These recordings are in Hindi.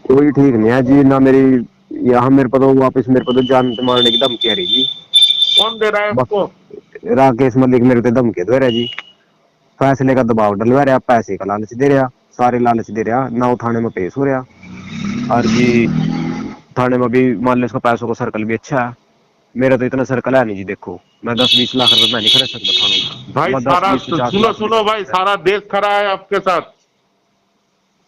कोई ठीक नहीं है जी ना मेरी। यहाँ मेरे को तो वापस मेरे को तो जान से मारने की धमकी आ रही जी। कौन दे रहा है आपको? राकेश मलिक मेरे को धमकी दे रहा है जी। फैसले का दबाव डलवा रहा, पैसे का लालच दे रहा, सारे लालच दे रहा ना। वो थाने में पेश हो रहा और जी थाने में भी मान लो इसका पैसों का सर्कल भी अच्छा है। मेरा तो इतना सर्कल है नहीं जी। देखो मैं 10-20 लाख रुपए मैं नहीं खर्च सकता थानों में। भाई मैं दस सारा बीस पचास सुनो लाख भी सुनो भाई, सारा देश खड़ा है आपके साथ,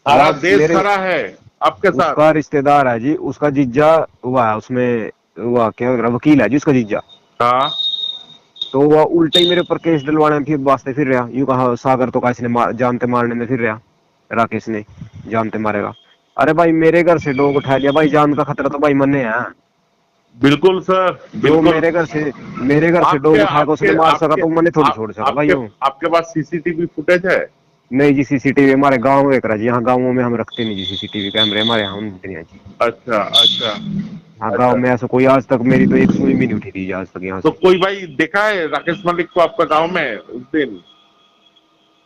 सारा आज देश मेरे खड़ा है आपके साथ। उसका रिश्तेदार है जी, उसका जीजा हुआ है उसमें। हुआ क्या वकील है जी उसका जीजा। हाँ तो वह उल्टे ही मेरे ऊपर केस डलवाने में फिर वास्ते फिर रहा। यूं कहा सागर तो कैसे ने जानते मारने में फिर रहा। राकेश ने जानते मारेगा। अरे भाई मेरे घर से लोग उठा लिया भाई, जान का खतरा तो भाई मन्ने है। बिल्कुल सर, जो बिल्कुल। मेरे घर से आपके डोग उठा के आपके उसने मार सका आपके तो मैंने थोड़ी आप, छोड़ सका भाई आपके यूं। आपके पास सीसीटीवी फुटेज है? नहीं जी, सीसीटीवी हमारे गाँव में करा जी। यहाँ गाँवों में हम रखते नहीं जी सीसीटीवी कैमरे, हमारे यहाँ नहीं है जी। अच्छा अच्छा हाँ गाँव अच्छा। में ऐसा कोई आज तक मेरी तो एक सुई भी नहीं उठी थी आज तक यहाँ तो से। कोई भाई देखा है राकेश मलिक को आपका गांव में उस दिन?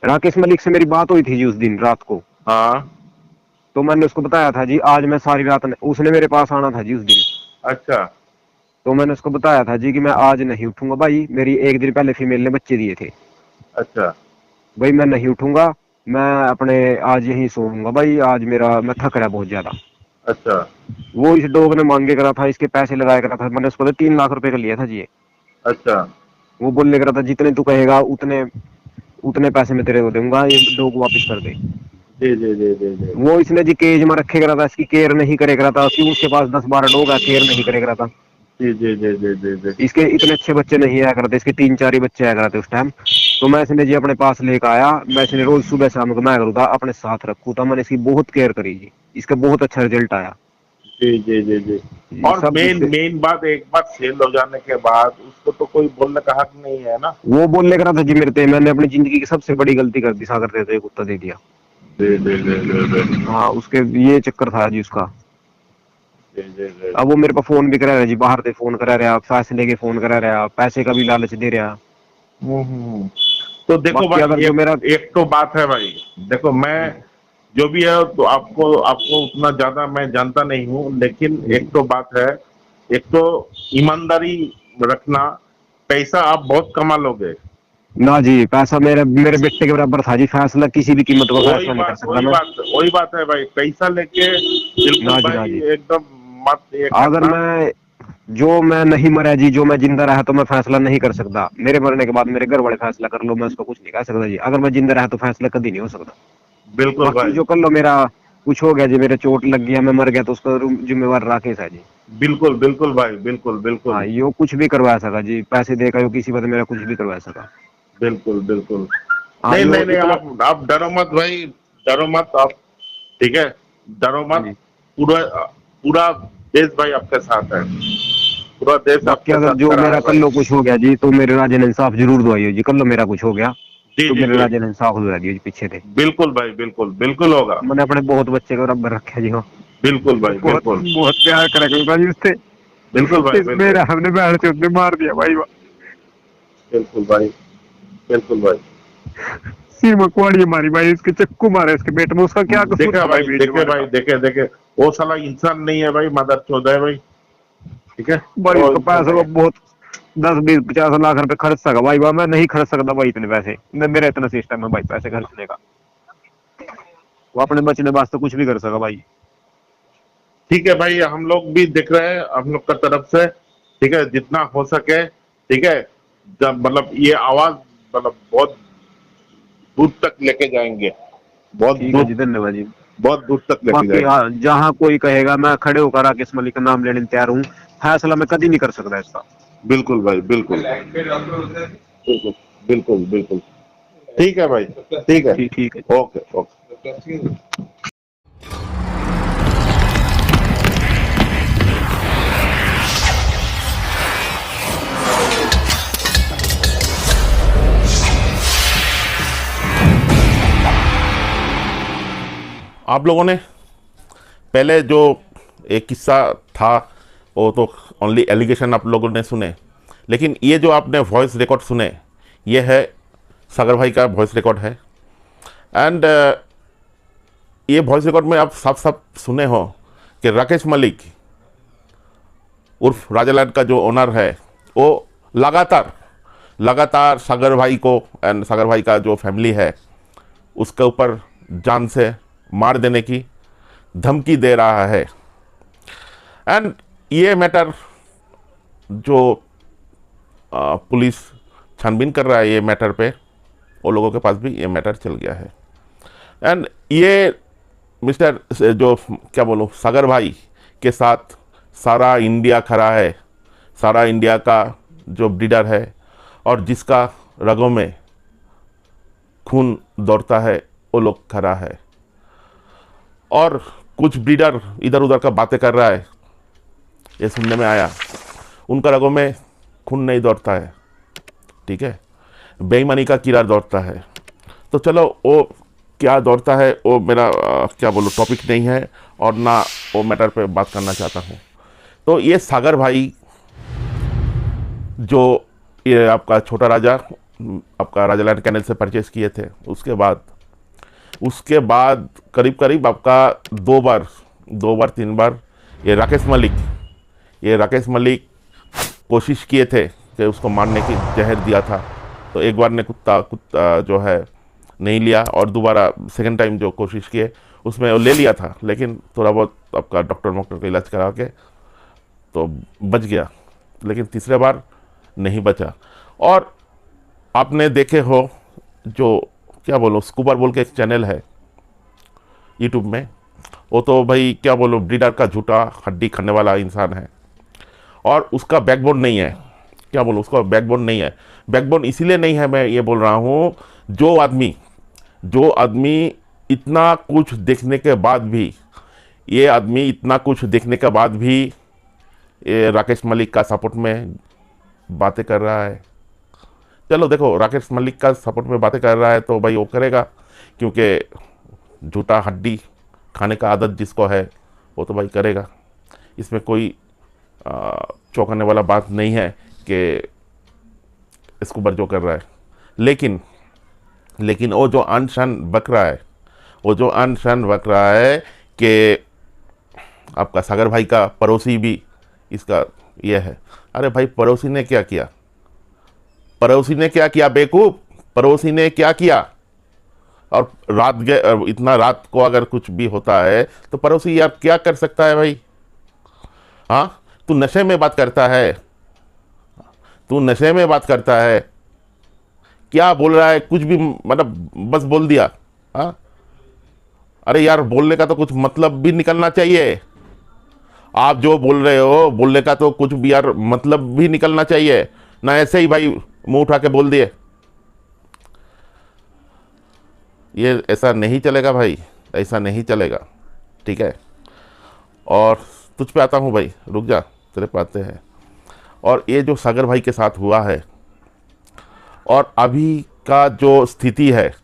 राकेश मलिक से मेरी बात हुई थी जी उस दिन रात को। हाँ। तो मैंने उसको बताया था जी आज मैं सारी रात उसने मेरे पास आना था जी उस दिन। अच्छा तो मैंने उसको बताया था जी कि मैं आज नहीं उठूंगा भाई, मेरी एक दिन पहले फीमेल ने बच्चे दिए थे। अच्छा भाई मैं नहीं उठूंगा, मैं अपने आज यहीं सोऊंगा भाई, आज मेरा मैं थक रहा बहुत ज्यादा। अच्छा वो इस डॉग ने मांगे करा था, इसके पैसे लगाया करा था। मैंने उसको तो 3 लाख रुपए का लिया था जी। अच्छा। वो बोलने करा था जितने तू कहेगा उतने उतने पैसे मैं तेरे को दूंगा, ये डॉग वापस कर दे। जी जी जी जी जी वो इसने जी केज में रखे करा था, इसकी केयर नहीं करे करा था। क्यों उसके पास 10-12 डॉग है, केयर नहीं करे करा था। जी जी जी जी जी जी। इसके इतने अच्छे बच्चे नहीं आया करते, इसके 3-4 ही बच्चे आया करते उस टाइम। तो मैं इसने जी अपने पास लेकर आया, मैं इसने रोज सुबह शाम को मैं करूँ था अपने साथ रखू था। मैंने इसकी बहुत केयर करी जी, इसका बहुत अच्छा रिजल्ट आया जी जी जी जी। जी। और सब मेन उससे मेन बात, एक बार सेल हो जाने के बाद उसको तो कोई बोलने का हक नहीं है ना। वो बोलने करा था जी मेरे से, मैंने अपनी जिंदगी की सबसे बड़ी गलती कर दी सागर देते कुत्ता दे दिया। जी जी जी जी जी हाँ उसके ये चक्कर था जी उसका। जी जी जी। अब वो मेरे को फोन भी करा रहा जी, बाहर से फोन करा रहा, फैसले के फोन करा रहा, पैसे का भी लालच दे रहा। हम्म। तो देखो बाकी भाई, अगर जो एक मेरा एक तो बात है भाई। देखो मैं जो भी है तो आपको आपको उतना ज्यादा मैं जानता नहीं हूँ, लेकिन एक तो बात है, एक तो ईमानदारी रखना। पैसा आप बहुत कमा लोगे। ना जी, पैसा मेरे मेरे बेटे के बराबर था जी। फैसला किसी भी कीमत पर फैसला नहीं कर सकता मैं। वही बात है भाई, पैसा लेके बिल्कुल ना जी ना भाई जी। एकदम मत ये अगर करना। मैं जो मैं नहीं मरा जी, जो मैं जिंदा रहा तो मैं फैसला नहीं कर सकता। मेरे मरने के बाद मेरे घर वाले फैसला कर लो, मैं उसको कुछ नहीं कह सकता जी। अगर मैं जिंदा रहा तो फैसला कभी नहीं हो सकता। बिल्कुल बाकी भाई। जो कर लो, मेरा कुछ हो गया जी, मेरे चोट लग गया, मैं मर गया तो उसका जिम्मेवार राकेश है जी। बिल्कुल बिल्कुल भाई, बिल्कुल हाँ बिल्कुल यो कुछ भी करवा सका जी, पैसे देकर यो किसी वजह मेरा कुछ भी करवा सका। बिल्कुल बिल्कुल। हाँ नहीं नहीं यो नहीं, इतना। आप डरो मत भाई, डरो मत आप। ठीक है, डरो हाँ मत। जी। पूरा पूरा देश भाई आपके साथ है, पूरा देश बाकी आपके अगर साथ जो खड़ा मेरा है कर भाई। लो कुछ हो गया जी तो मेरे राजा ने इंसाफ जरूर दवाई हो जी। कर लो मेरा कुछ हो गया जी तो जी मेरे जी। राजा ने इंसाफ दिला दिया जी पीछे थे। बिल्कुल भाई, बिल्कुल बिल्कुल होगा। मैंने अपने बहुत बच्चे को बराबर रखा जी। हाँ बिल्कुल भाई, बहुत बिल्कुल बहुत प्यार करा करता जी उससे। बिल्कुल भाई, बिल्कुल मेरा हमने बहन से उसने मार दिया भाई। बिल्कुल भाई, बिल्कुल भाई। सिर में कुआड़ी मारी भाई, इसके चक्कू मारे इसके पेट में। उसका क्या कसूर देखे था भाई भाई, बेचने देखे वाले भाई, का। देखे देखे। वो साला इंसान नहीं है भाई, मदर चौदह है भाई। ठीक है, भाई वो उसका इंसान पैसा नहीं को है। बहुत 10-20-50 लाख रुपए खर्च सका भाई। मैं नहीं खर्च सकता भाई इतने पैसे। मेरा इतना सिस्टम है भाई पैसे खर्चने का। वो अपने बचने वास्ते कुछ भी कर सका भाई। ठीक है भाई, हम लोग भी देख रहे हैं हम लोग का तरफ से। ठीक है, जितना हो सके। ठीक है, जब मतलब ये आवाज मतलब बहुत दूर तक लेके जाएंगे, बहुत ठीक है दूर, जी, धन्यवाद जी। बहुत दूर तक लेके बाकी जाएंगे। हाँ, जहाँ कोई कहेगा मैं खड़े होकर राकेश मलिक का नाम लेने तैयार हूँ। फैसला मैं कभी नहीं कर सकता इसका। बिल्कुल भाई, बिल्कुल बिल्कुल बिल्कुल बिल्कुल। ठीक है भाई, ठीक है। ठीक ठीक है। Okay okay. आप लोगों ने पहले जो एक किस्सा था वो तो ओनली एलिगेशन आप लोगों ने सुने, लेकिन ये जो आपने वॉइस रिकॉर्ड सुने ये है सागर भाई का वॉइस रिकॉर्ड है। एंड ये वॉइस रिकॉर्ड में आप साफ साफ सुने हो कि राकेश मलिक उर्फ राजालैंड का जो ओनर है वो लगातार सागर भाई को एंड सागर भाई का जो फैमिली है उसके ऊपर जान से मार देने की धमकी दे रहा है। एंड ये मैटर जो पुलिस छानबीन कर रहा है ये मैटर पे, वो लोगों के पास भी ये मैटर चल गया है। एंड ये मिस्टर जो क्या बोलूँ सागर भाई के साथ सारा इंडिया खड़ा है, सारा इंडिया का जो ब्रीडर है और जिसका रगों में खून दौड़ता है वो लोग खड़ा है। और कुछ ब्रीडर इधर उधर का बातें कर रहा है, ये सुनने में आया, उनका रगों में खून नहीं दौड़ता है, ठीक है, बेईमानी का कीड़ा दौड़ता है। तो चलो वो क्या दौड़ता है वो मेरा क्या बोलूँ टॉपिक नहीं है और ना वो मैटर पे बात करना चाहता हूँ। तो ये सागर भाई जो ये आपका छोटा राजा आपका राजालैंड कैनल से परचेस किए थे, उसके बाद करीब आपका दो बार 3 बार ये राकेश मलिक कोशिश किए थे कि उसको मारने की जहर दिया था। तो एक बार ने कुत्ता जो है नहीं लिया और दोबारा सेकंड टाइम जो कोशिश किए उसमें वो ले लिया था, लेकिन थोड़ा बहुत आपका डॉक्टर का इलाज करा के तो बच गया, लेकिन तीसरे बार नहीं बचा। और आपने देखे हो जो क्या बोलो स्कूबर बोल के एक चैनल है यूट्यूब में, वो तो भाई क्या बोलो ब्रीडर का झूठा हड्डी खाने वाला इंसान है और उसका बैकबोन नहीं है। क्या बोलो उसका बैकबोन नहीं है। बैकबोन इसीलिए नहीं है, मैं ये बोल रहा हूँ, जो आदमी इतना कुछ देखने के बाद भी ये राकेश मलिक का सपोर्ट में बातें कर रहा है। चलो देखो, राकेश मलिक का सपोर्ट में बातें कर रहा है तो भाई वो करेगा, क्योंकि झूठा हड्डी खाने का आदत जिसको है वो तो भाई करेगा। इसमें कोई चौंकाने वाला बात नहीं है कि इसको बर्जो कर रहा है। लेकिन वो जो अनशन बक रहा है कि आपका सागर भाई का पड़ोसी भी इसका ये है। अरे भाई पड़ोसी ने क्या किया बेवकूफ? पड़ोसी ने क्या किया? और इतना रात को अगर कुछ भी होता है तो पड़ोसी यार क्या कर सकता है भाई? हाँ, तू नशे में बात करता है, क्या बोल रहा है? कुछ भी मतलब बस बोल दिया। हाँ, अरे यार बोलने का तो कुछ मतलब भी निकलना चाहिए। आप जो बोल रहे हो बोलने का तो कुछ भी यार मतलब भी निकलना चाहिए ना, ऐसे ही भाई मुंह उठा के बोल दिए। ये ऐसा नहीं चलेगा भाई, ऐसा नहीं चलेगा, ठीक है। और तुझ पे आता हूँ भाई, रुक जा, तेरे पे आते हैं। और ये जो सागर भाई के साथ हुआ है और अभी का जो स्थिति है,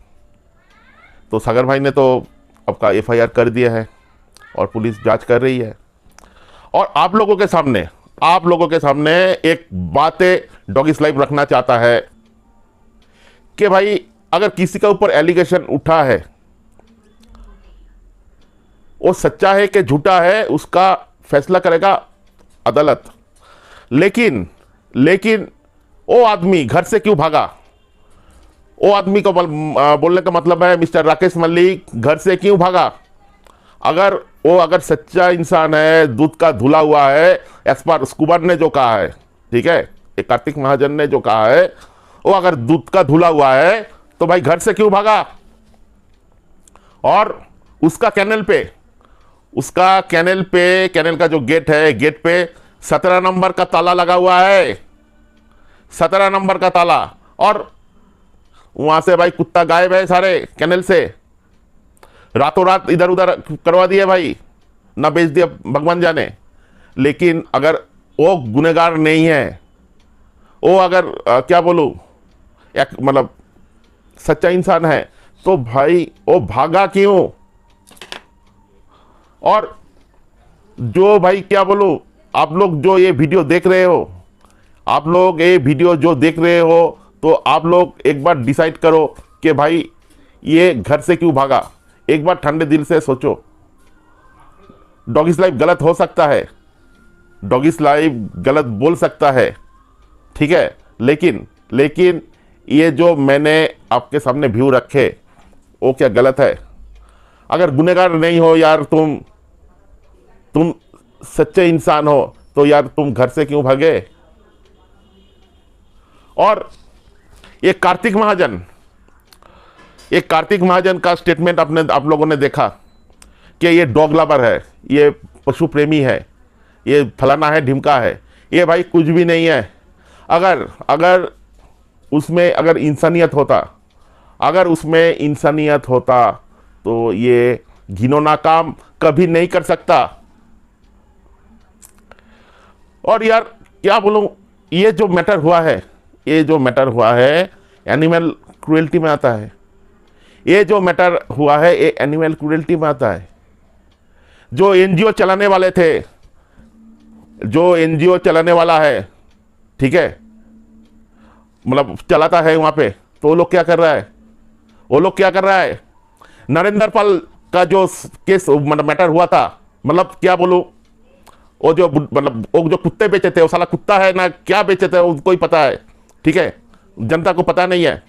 तो सागर भाई ने तो आपका FIR कर दिया है और पुलिस जांच कर रही है। और आप लोगों के सामने एक बातें डॉगी स्लाइप रखना चाहता है कि भाई अगर किसी के ऊपर एलिगेशन उठा है, वो सच्चा है कि झूठा है उसका फैसला करेगा अदालत। लेकिन वो आदमी घर से क्यों भागा? वो आदमी को बोलने का मतलब है मिस्टर राकेश मलिक घर से क्यों भागा? अगर सच्चा इंसान है, दूध का धुला हुआ है, एज पर स्कूबर ने जो कहा है, ठीक है, एक कार्तिक महाजन ने जो कहा है, वो अगर दूध का धुला हुआ है तो भाई घर से क्यों भागा? और उसका कैनल का जो गेट है, गेट पे 17 नंबर का ताला लगा हुआ है, 17 नंबर का ताला। और वहां से भाई कुत्ता गायब है सारे कैनल से, रातों रात इधर उधर करवा दिए भाई, ना बेच दिया भगवान जाने। लेकिन अगर वो गुनहगार नहीं है, वो अगर क्या बोलूं एक मतलब सच्चा इंसान है, तो भाई वो भागा क्यों? और जो भाई क्या बोलूं, आप लोग जो ये वीडियो देख रहे हो, तो आप लोग एक बार डिसाइड करो कि भाई ये घर से क्यों भागा। एक बार ठंडे दिल से सोचो, डॉगिस लाइफ गलत हो सकता है, डॉगिस लाइफ गलत बोल सकता है, ठीक है, लेकिन ये जो मैंने आपके सामने व्यू रखे वो क्या गलत है? अगर गुनहगार नहीं हो यार, तुम सच्चे इंसान हो तो यार तुम घर से क्यों भागे? और ये कार्तिक महाजन का स्टेटमेंट आप लोगों ने देखा कि ये डॉग लवर है, ये पशु प्रेमी है, ये फलाना है, ढिमका है। ये भाई कुछ भी नहीं है। अगर उसमें इंसानियत होता तो ये घिनौना काम कभी नहीं कर सकता। और यार क्या बोलूं, ये जो मैटर हुआ है एनिमल क्रुएल्टी में आता है। ये जो मैटर हुआ है ये एनिमल क्रुएल्टी में आता है। जो एनजीओ चलाने वाला है, ठीक है, मतलब चलाता है वहां पे, तो वो लोग क्या कर रहा है? नरेंद्र पाल का जो केस मैटर हुआ था, मतलब क्या बोलूं, वो जो कुत्ते बेचे थे, वो साला कुत्ता है ना क्या बेचे थे उनको ही पता है, ठीक है, जनता को पता नहीं है।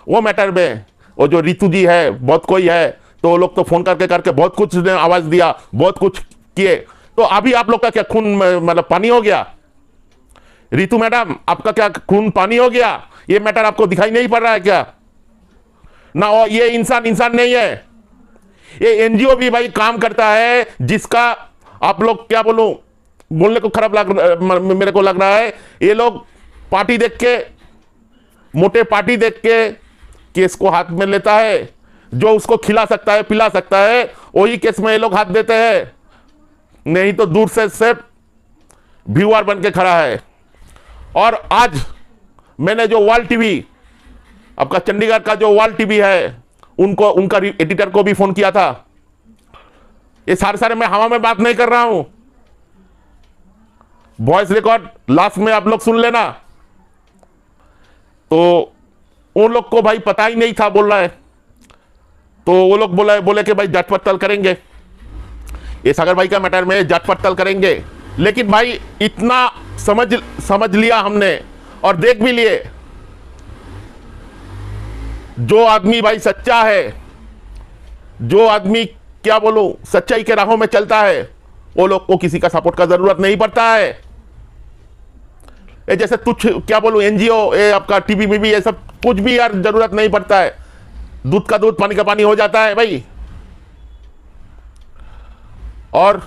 वो मैटर में वो जो रितु जी है, बहुत कोई है, तो वो लोग तो फोन करके बहुत कुछ ने आवाज दिया, बहुत कुछ किए। तो अभी आप लोग का क्या खून मतलब पानी हो गया? रितु मैडम, आपका क्या खून पानी हो गया? ये मैटर आपको दिखाई नहीं पड़ रहा है क्या? ना ये इंसान नहीं है। ये एनजीओ भी भाई काम करता है जिसका आप लोग क्या बोलूं, बोलने को मेरे को लग रहा है, ये लोग पार्टी देख के, मोटे पार्टी देख के केस को हाथ में लेता है। जो उसको खिला सकता है, पिला सकता है, वही केस में ये लोग हाथ देते हैं। नहीं तो दूर से सिर्फ व्यूअर बन के खड़ा है। और आज मैंने जो वर्ल्ड टीवी, आपका चंडीगढ़ का जो वर्ल्ड टीवी है, उनका एडिटर को भी फोन किया था। ये सारे मैं हवा में बात नहीं कर रहा हूं, वॉइस रिकॉर्ड लास्ट में आप लोग सुन लेना। तो उन लोग को भाई पता ही नहीं था, बोल रहा है, तो वो लोग बोले कि भाई जांच पड़ताल करेंगे, ये सागर भाई का मैटर में जांच पड़ताल करेंगे। लेकिन भाई इतना समझ लिया हमने और देख भी लिए, जो आदमी भाई सच्चा है, जो आदमी क्या बोलूं सच्चाई के राहों में चलता है, वो लोग को किसी का सपोर्ट का जरूरत नहीं पड़ता है। ये जैसे तुच्छ क्या बोलूं एनजीओ, ये आपका टीवी में भी ये सब कुछ भी यार जरूरत नहीं पड़ता है। दूध का दूध, पानी का पानी हो जाता है भाई। और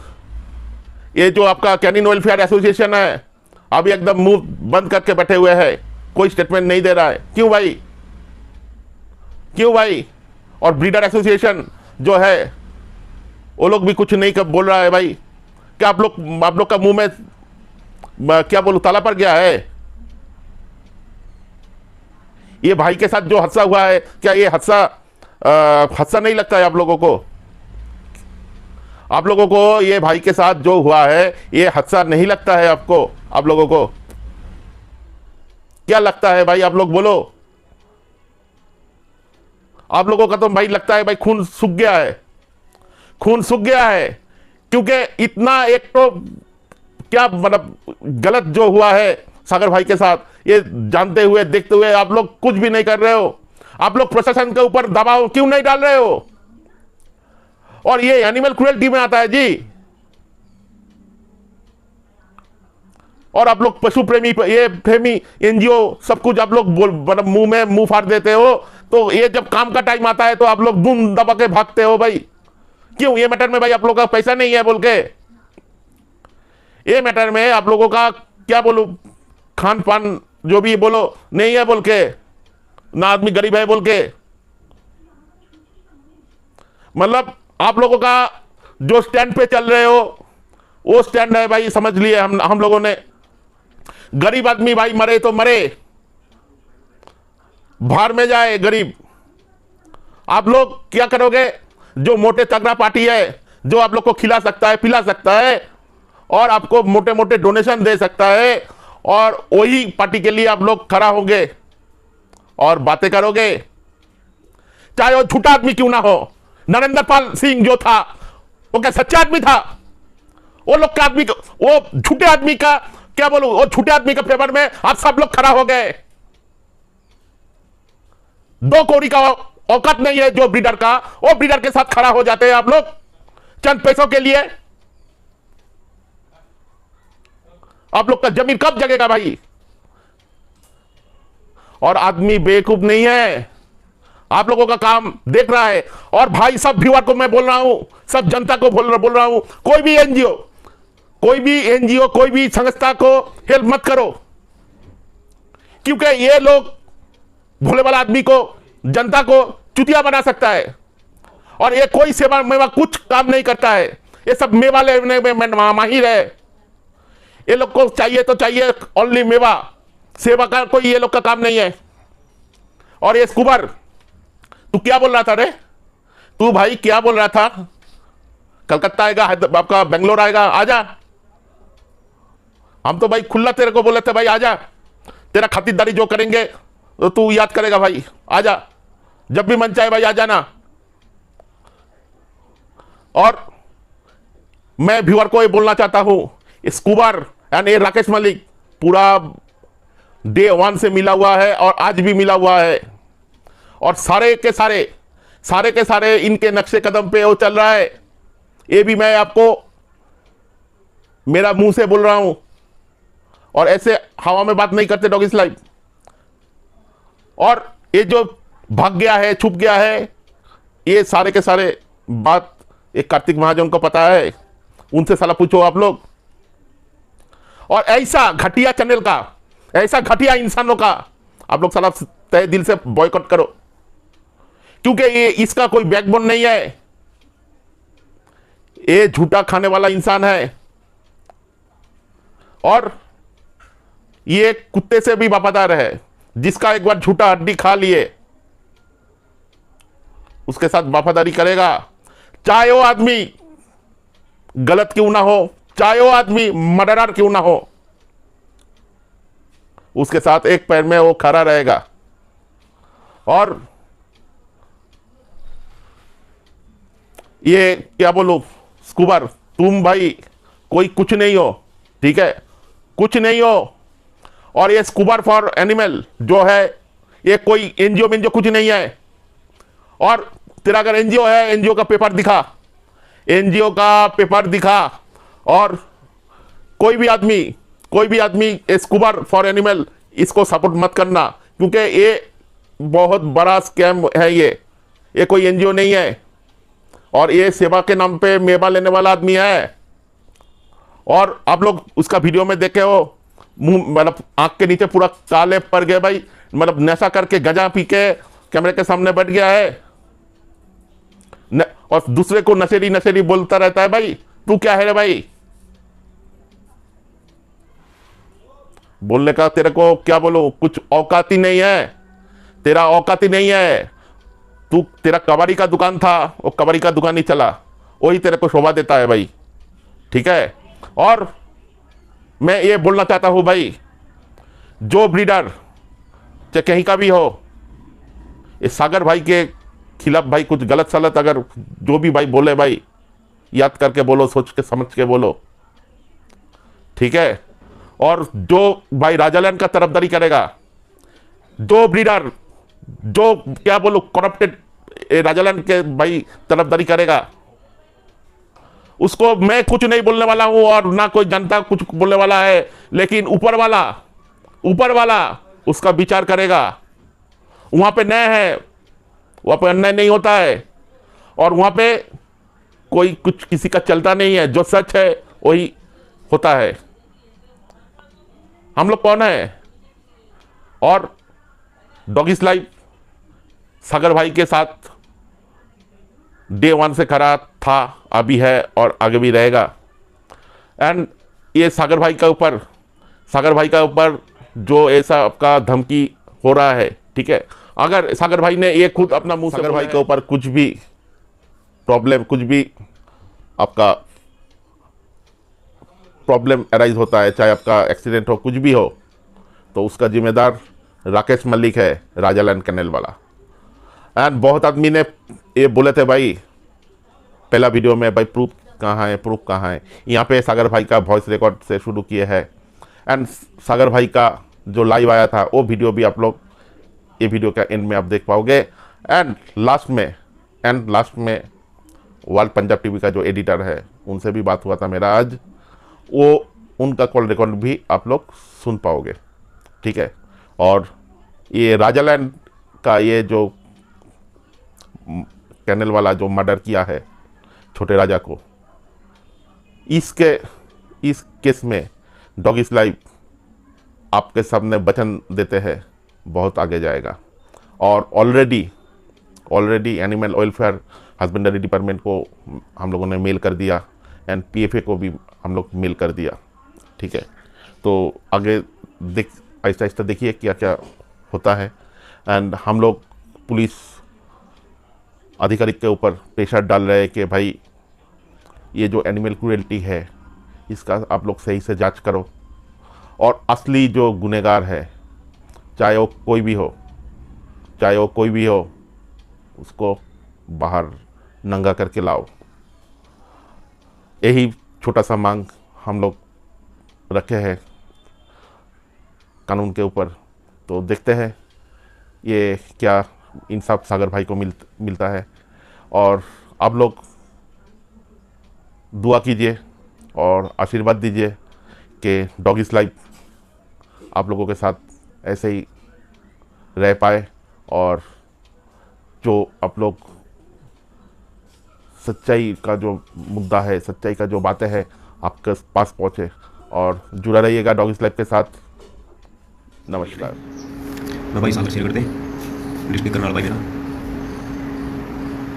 ये जो आपका कैनिन वेलफेयर एसोसिएशन है, अभी एकदम मुंह बंद करके बैठे हुए हैं, कोई स्टेटमेंट नहीं दे रहा है। क्यों भाई? और ब्रीडर एसोसिएशन जो है, वो लोग भी कुछ नहीं बोल रहा है भाई। क्या आप लोग का मुंह में क्या बोलूं ताला पड़ गया है? ये भाई के साथ जो हादसा हुआ है, क्या ये हादसा नहीं लगता है आप लोगों को? आप लोगों को ये भाई के साथ जो हुआ है, ये हादसा नहीं लगता है आपको? आप लोगों को क्या लगता है भाई? आप लोग बोलो। आप लोगों का तो भाई लगता है भाई खून सूख गया है, क्योंकि इतना एक तो क्या मतलब गलत जो हुआ है सागर भाई के साथ, ये जानते हुए देखते हुए आप लोग कुछ भी नहीं कर रहे हो। आप लोग प्रशासन के ऊपर दबाव क्यों नहीं डाल रहे हो? और ये एनिमल क्रुएल्टी में आता है जी। और आप लोग पशु प्रेमी एनजीओ सब कुछ आप लोग मतलब मुंह में मुंह फाड़ देते हो। तो ये जब काम का टाइम आता है तो आप लोग धूम दबा के भागते हो भाई। क्यों? ये मैटर में भाई आप लोगों का पैसा नहीं है बोल के, ये मैटर में आप लोगों का क्या बोलूं खान पान जो भी बोलो नहीं है बोल के, ना आदमी गरीब है बोल के। मतलब आप लोगों का जो स्टैंड पे चल रहे हो वो स्टैंड है भाई, समझ लिए हम लोगों ने। गरीब आदमी भाई मरे तो मरे, बाहर में जाए गरीब। आप लोग क्या करोगे? जो मोटे तगड़ा पार्टी है, जो आप लोग को खिला सकता है, पिला सकता है और आपको मोटे मोटे डोनेशन दे सकता है, और वही पार्टी के लिए आप लोग खड़ा होंगे और बातें करोगे, चाहे वो झूठा आदमी क्यों ना हो। नरेंद्र पाल सिंह जो था वो क्या सच्चा आदमी था? वो लोग के आदमी वो झूठे आदमी का क्या बोलूं, वो झूठे आदमी के फेवर में आप सब लोग खड़ा हो गए। 2 कौड़ी का औकात नहीं है जो ब्रीडर का, वो ब्रीडर के साथ खड़ा हो जाते हैं आप लोग चंद पैसों के लिए। आप लोग का जमीन कब जगेगा भाई? और आदमी बेवकूफ नहीं है, आप लोगों का काम देख रहा है। और भाई सब व्यूअर को मैं बोल रहा हूं, सब जनता को बोल रहा हूं, कोई भी एनजीओ कोई भी संस्था को हेल्प मत करो, क्योंकि ये लोग भोले वाला आदमी को, जनता को चुतिया बना सकता है। और ये कोई सेवा मेवा कुछ काम नहीं करता है, ये सब मेवा लेने में माहिर है। ये लोग को चाहिए तो चाहिए ओनली मेवा, सेवा का कोई ये लोग का काम नहीं है। और ये स्कूबर, तू क्या बोल रहा था रे? तू भाई क्या बोल रहा था? कलकत्ता आएगा, हैदराबाद का बेंगलोर आएगा, आजा। हम तो भाई खुला तेरे को बोले थे भाई आजा, तेरा खातिरदारी जो करेंगे तो तू याद करेगा भाई, आजा जब भी मन चाहे भाई आ जाना। और मैं व्यूअर को ये बोलना चाहता हूं, स्कूबर यानी राकेश मलिक पूरा डे 1 से मिला हुआ है और आज भी मिला हुआ है। और सारे के सारे इनके नक्शे कदम पे वो चल रहा है। ये भी मैं आपको मेरा मुंह से बोल रहा हूं, और ऐसे हवा में बात नहीं करते डॉगिस लाइव। और ये जो भाग गया है, छुप गया है, ये सारे के सारे बात एक कार्तिक महाजन को पता है, उनसे साला पूछो आप लोग। और ऐसा घटिया चैनल का, ऐसा घटिया इंसानों का आप लोग साला तहे दिल से बॉयकॉट करो, क्योंकि ये इसका कोई बैकबोन नहीं है। ये झूठा खाने वाला इंसान है, और ये कुत्ते से भी वफादार है। जिसका एक बार झूठा हड्डी खा लिए उसके साथ वफादारी करेगा, चाहे वो आदमी गलत क्यों ना हो, चाहे वो आदमी मर्डरर क्यों ना हो, उसके साथ एक पैर में वो खड़ा रहेगा। और ये क्या बोलूं स्कूबर, तुम भाई कोई कुछ नहीं हो, ठीक है, कुछ नहीं हो। और ये स्कूबर फॉर एनिमल जो है, ये कोई एनजीओ में जो कुछ नहीं है। और तेरा अगर एनजीओ है, एनजीओ का पेपर दिखा, एनजीओ का पेपर दिखा। और कोई भी आदमी स्कूबर फॉर एनिमल इसको सपोर्ट मत करना, क्योंकि ये बहुत बड़ा स्कैम है। ये कोई एनजीओ नहीं है, और ये सेवा के नाम पे मेवा लेने वाला आदमी है। और आप लोग उसका वीडियो में देखे हो, मुंह मतलब आंख के नीचे पूरा काले पड़ गए भाई, मतलब नशा करके गंजा पी के कैमरे के सामने बैठ गया है और दूसरे को नशेड़ी बोलता रहता है। भाई तू क्या है रे भाई? बोलने का तेरे को क्या बोलो, कुछ औकात ही नहीं है, तेरा औकात ही नहीं है। तेरा कबाड़ी का दुकान था, वो कबाड़ी का दुकान ही चला, वही तेरे को शोभा देता है भाई, ठीक है। और मैं ये बोलना चाहता हूं भाई, जो ब्रीडर चाहे कहीं का भी हो, इस सागर भाई के खिलाफ भाई कुछ गलत सलत अगर जो भी भाई बोले भाई, याद करके बोलो, सोच के समझ के बोलो, ठीक है। और जो भाई राजालैंड का तरफदारी करेगा, जो ब्रीडर जो क्या बोलो करप्टेड राजालैंड के भाई तरफदारी करेगा, उसको मैं कुछ नहीं बोलने वाला हूं, और ना कोई जनता कुछ बोलने वाला है। लेकिन ऊपर वाला उसका विचार करेगा। वहां पे न्याय है, वहां पे अन्याय नहीं होता है, और वहां पे कोई कुछ किसी का चलता नहीं है। जो सच है वही होता है। हम लोग कौन है? और डॉगिस लाइव सागर भाई के साथ डे 1 से खड़ा था, अभी है और आगे भी रहेगा। एंड ये सागर भाई का ऊपर जो ऐसा आपका धमकी हो रहा है, ठीक है, अगर सागर भाई ने ये खुद अपना मुंह, सागर भाई के ऊपर कुछ भी प्रॉब्लम, कुछ भी आपका प्रॉब्लम अराइज होता है, चाहे आपका एक्सीडेंट हो, कुछ भी हो, तो उसका जिम्मेदार राकेश मलिक है, राजालैंड कैनल वाला। एंड बहुत आदमी ने ये बोले थे भाई पहला वीडियो में, भाई प्रूफ कहाँ है, प्रूफ कहाँ है। यहाँ पे सागर भाई का वॉइस रिकॉर्ड से शुरू किए हैं एंड सागर भाई का जो लाइव आया था वो वीडियो भी आप लोग ये वीडियो का एंड में आप देख पाओगे। एंड लास्ट में वर्ल्ड पंजाब टीवी का जो एडिटर है उनसे भी बात हुआ था मेरा आज, वो उनका कॉल रिकॉर्ड भी आप लोग सुन पाओगे, ठीक है। और ये राजालैंड का ये जो कैनल वाला जो मर्डर किया है छोटे राजा को, इस केस में डॉगिस लाइव आपके सामने वचन देते हैं बहुत आगे जाएगा। और already animal welfare husbandry department को हम लोगों ने मेल कर दिया एंड पीएफए को भी हम लोग मेल कर दिया, ठीक है। तो आगे आहिस्ता आहिस्ता देखिए क्या क्या होता है। एंड हम लोग पुलिस आधिकारिक के ऊपर प्रेशर डाल रहे हैं कि भाई ये जो एनिमल क्रूएल्टी है इसका आप लोग सही से जांच करो और असली जो गुनहगार है चाहे वो कोई भी हो उसको बाहर नंगा करके लाओ। यही छोटा सा मांग हम लोग रखे हैं कानून के ऊपर। तो देखते हैं ये क्या इंसाफ सागर भाई को मिलता है। और आप लोग दुआ कीजिए और आशीर्वाद दीजिए कि डॉगिस लाइव आप लोगों के साथ ऐसे ही रह पाए और जो आप लोग सच्चाई का जो मुद्दा है, सच्चाई का जो बातें हैं आपके पास पहुँचे। और जुड़ा रहिएगा डॉगिस लाइव के साथ। नमस्कार। मैं भाई सागर शेयर करते डिस्ट्रिक्ट करनाल भाई मेरा।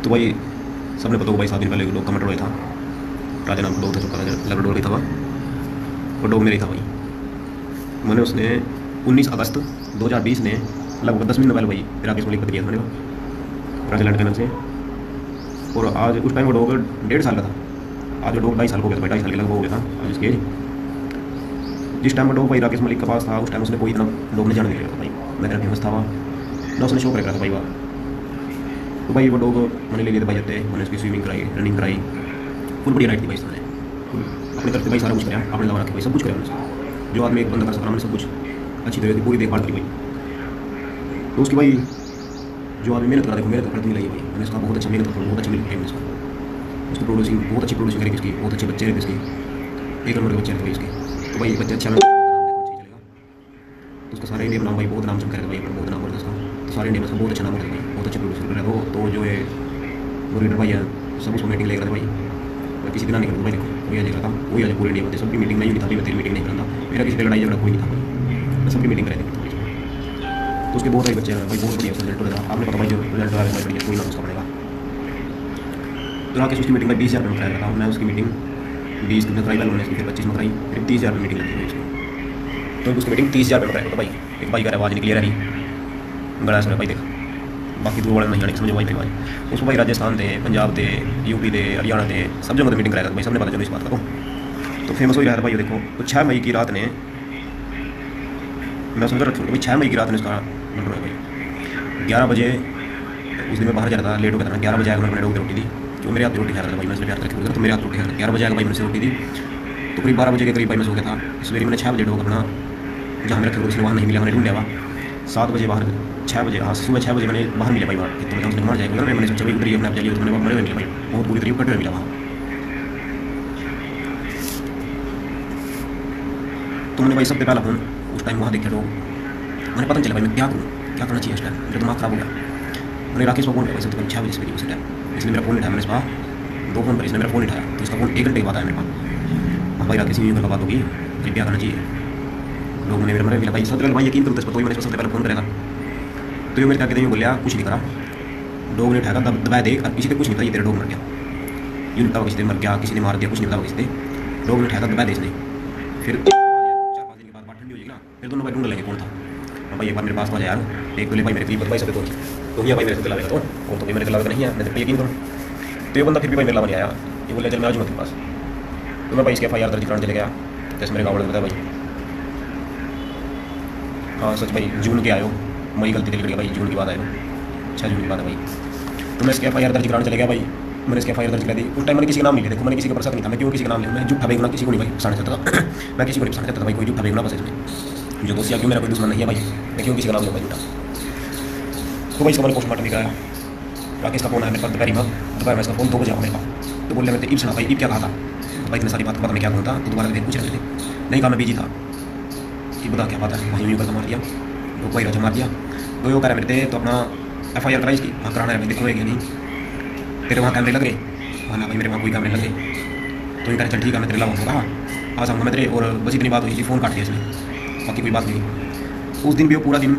तो भाई सबने पता होगा भाई 7 दिन पहले लोग कमेंट हुआ था, राजा नाम का डॉग था, जो लैब्राडोर का था वो डॉग मेरा ही था भाई। मैंने उसने 19 अगस्त 2020 ने लगभग 10 मिनट पहले भाई राकेश मलिक को दिया था मैंने राजालैंड कैनल से। और आज उस टाइम वो डॉग 1.5 साल का था, आज वो डॉग 2.5 साल हो गया था भाई, 2.5 साल के लगभग हो गया था आज उसकी एज। जिस टाइम वो डॉग भाई राकेश मलिक के पास था उस टाइम उसने कोई इतना डॉग ने जान नहीं रहा था भाई, मैं तेरा फेमस था वहाँ ना, उसने शौक रख रहा था भाई वहाँ। तो भाई वो डॉग मैंने ले लिया था भाई जाते, मैंने उसकी स्विमिंग कराई, रनिंग कराई, फुल बढ़िया राइड थी भाई इसने अपनी तरफ से भाई सारा कुछ कराया, आपने लगा रखा भाई सब कुछ कराया उसने, जो आदमी एक बंदा कर सकता हमने सब कुछ अच्छी तरह से पूरी देखभाल करी भाई। तो उसकी भाई जो आदमी मेहनत करा देखो मेहनत करती नहीं लगी भाई, मैंने उसका बहुत अच्छा मेहनत बहुत अच्छी मिली उसका, उसकी प्रोड्यूसिंग बहुत अच्छी प्रोड्यूसिंग करी उसकी, बहुत अच्छे बच्चे रहते उसके, 1 नंबर के बच्चे रहते भाई उसके। तो भाई बच्चे अच्छा चलेगा तो उसका सारे इंडिया में नाम भाई बहुत नाम चमका भाई, बहुत नाम बढ़ता उसका। तो सारे इंडिया में उसका बहुत अच्छा नाम होता है भाई, बहुत अच्छे प्रोड्यूसर कर रहा है। तो जो है वो रीडर भाई है सब उसको मीटिंग लेकर भाई, मैं किसी दिन नहीं करता भाई, देखो वही आ रहा था वही आज पूरे इंडिया में सबकी मीटिंग नहीं हुई था भाई, मैं तेरी मीटिंग नहीं करता, मेरा किसी पे लड़ाई झगड़ा कोई नहीं था भाई, मैं सबकी मीटिंग कराई थी। तो उसके बहुत सारे बच्चे हैं भाई, बहुत बढ़िया रिजल्ट हो रहा है, आपने पता भाई जो रिजल्ट आ रहा है भाई बढ़िया, कोई ना उसका बनेगा। तो राकेश उसकी मीटिंग में 20,000 में कराया था, मैं उसकी मीटिंग 20 में कराई, मैंने उसकी फिर 25 में कराई, फिर 30,000 में मीटिंग लगी हुई उसकी। तो उसकी मीटिंग 30,000 में कराया था भाई। एक भाई का आवाज़ नहीं क्लियर है, गला सुना भाई, देखा बाकी दो बड़े नहीं आने समझो भाई मेरी बात। उसको भाई राजस्थान थे, पंजाब थे, यूपी थे, हरियाणा थे, सब जगह मीटिंग कराया था भाई, सबने पता चलो इस बात का। तो फेमस हो रहा था भाई देखो। तो 6 मई की रात ने मैं समझ रखा भाई 6 मई की रात ने उसका बन रहा है भाई 11 बजे उस दिन मैं बाहर जा रहा था, लेट हो गया था, 11 बजे आएगा मैंने रोटी दी, जो मेरे हाथ रोटी खा रहा था भाई, मैं प्यार करके तो मेरे हाथ रोटी खा रहा था, 11 बजे आएगा भाई मैंने से रोटी दी। तो करीब 12 बजे के करीब भाई मैं सो गया था। सवेरे मैंने 6 बजे डॉग अपना जहाँ मेरा खेल वहाँ नहीं मिला, मैंने ढूंढ लिया वहाँ 7 बजे बाहर, 6 बजे हाँ सुबह 6 बजे मैंने बाहर मिला भाई वहाँ, तो मैं उसने मर जाएगा, मैंने सोचा भाई उधर ही अपने आप जाइए, तो मैंने मरे हुए मिला भाई, बहुत बुरी तरीके कटे हुए मिला वहाँ। तो मैंने भाई सबसे पहला फोन उस टाइम वहाँ देखा डॉग, मैंने पता नहीं चला भाई मैं क्या करूँ, क्या करना चाहिए उस टाइम, मेरा दिमाग खराब हो गया। मैंने राकेश को फोन किया भाई सबसे पहले 6 बजे से उस टाइम, इसलिए मेरा फोन नहीं उठाया, मैंने कहा 2 फोन पर इसने मेरा फोन उठाया, तो इसका फोन 1 घंटे के बाद आया मेरे पास। हाँ भाई राकेश यूँ बात होगी, क्या करना चाहिए, लोग ने मेरे मरे मिला भाई, सबसे पहले भाई यकीन करो तो मैंने सबसे पहले फोन करेगा। तो ये मेरे क्या कहते हैं बोलिया कुछ नहीं करा, डॉग ने उठाया दबाया देख, और किसी को कुछ नहीं था, ये तेरा डॉग मर गया, यूँ नहीं था किसी ने मर गया, किसी ने मार दिया, कुछ नहीं था किसी ने, डॉग ने उठाया दबाया दे इसने। फिर 4-5 दिन के बाद बात ठंडी हो जाएगी ना, फिर दोनों भाई ढूंढ लेंगे कौन था। भाई एक बार मेरे पास आ जाए यार, एक बोले भाई मेरे करीब भाई सबसे तो ये भाई मेरे से लाएगा तो भाई मेरे खिलाफ नहीं है, मैं तो यकीन करूँ। तो ये बंदा फिर भी भाई मेरे लाभ नहीं आया, ये बोले चल मैं आ जाऊँगा तेरे पास। तो मैं भाई इसके FIR दर्ज कराने चले गया, जैसे मेरे गाँव वाले बताया भाई, हाँ सच भाई जून के आयो, मई गलती निकल गया भाई, जून की बात आयो, 6 जून की बात है भाई। तो मैं इसके FIR दर्ज कराने चले गया भाई, मैंने इसके एफआईआर दर्ज कर दी। उस टाइम मैंने किसी का नाम नहीं लिया, देखो मैंने किसी के ऊपर शक नहीं था, मैं क्यों किसी का नाम लूँ, मैं झूठा बेगुनाह किसी को नहीं भाई फंसाना चाहता था मैं किसी को नहीं फंसाना चाहता था भाई, कोई झूठा बेगुनाह बस इसमें जो दोषी है, क्यों मेरा कोई दुश्मन नहीं है भाई, मैं क्यों किसी का नाम लूँ भाई झूठा। तो भाई इसका मैंने पोस्टमार्टम भी कराया। राकेश का फोन आया मेरे पास दोपहर में, इसका फोन 2 बजे मेरे पास, तो बोल रहे मैं ईब सुना भाई, ईब क्या कहा था भाई, इतनी सारी बात पता मैं क्या बोलता, तो दोबारा पूछ रहे थे, नहीं कहा मैं बिजी था, कि बता क्या बात है, वहीं यूँ करके मार दिया, तो भाई राजा मार दिया। तो वो कह रहे मेरे थे तो अपना एफआईआर कराई इसकी, हाँ कराना है, देखो है कि नहीं, तेरे वहाँ कैमरे लग रहे, हाँ ना भाई मेरे वहाँ कोई कैमरे लग रहे, तो ये कह चल ठीक है मैं तेरे लाऊँ, कहा आ जाऊँगा मैं तेरे, और बस इतनी बात हुई थी, फ़ोन काट दिया इसने, बाकी कोई बात नहीं। उस दिन भी वो पूरा दिन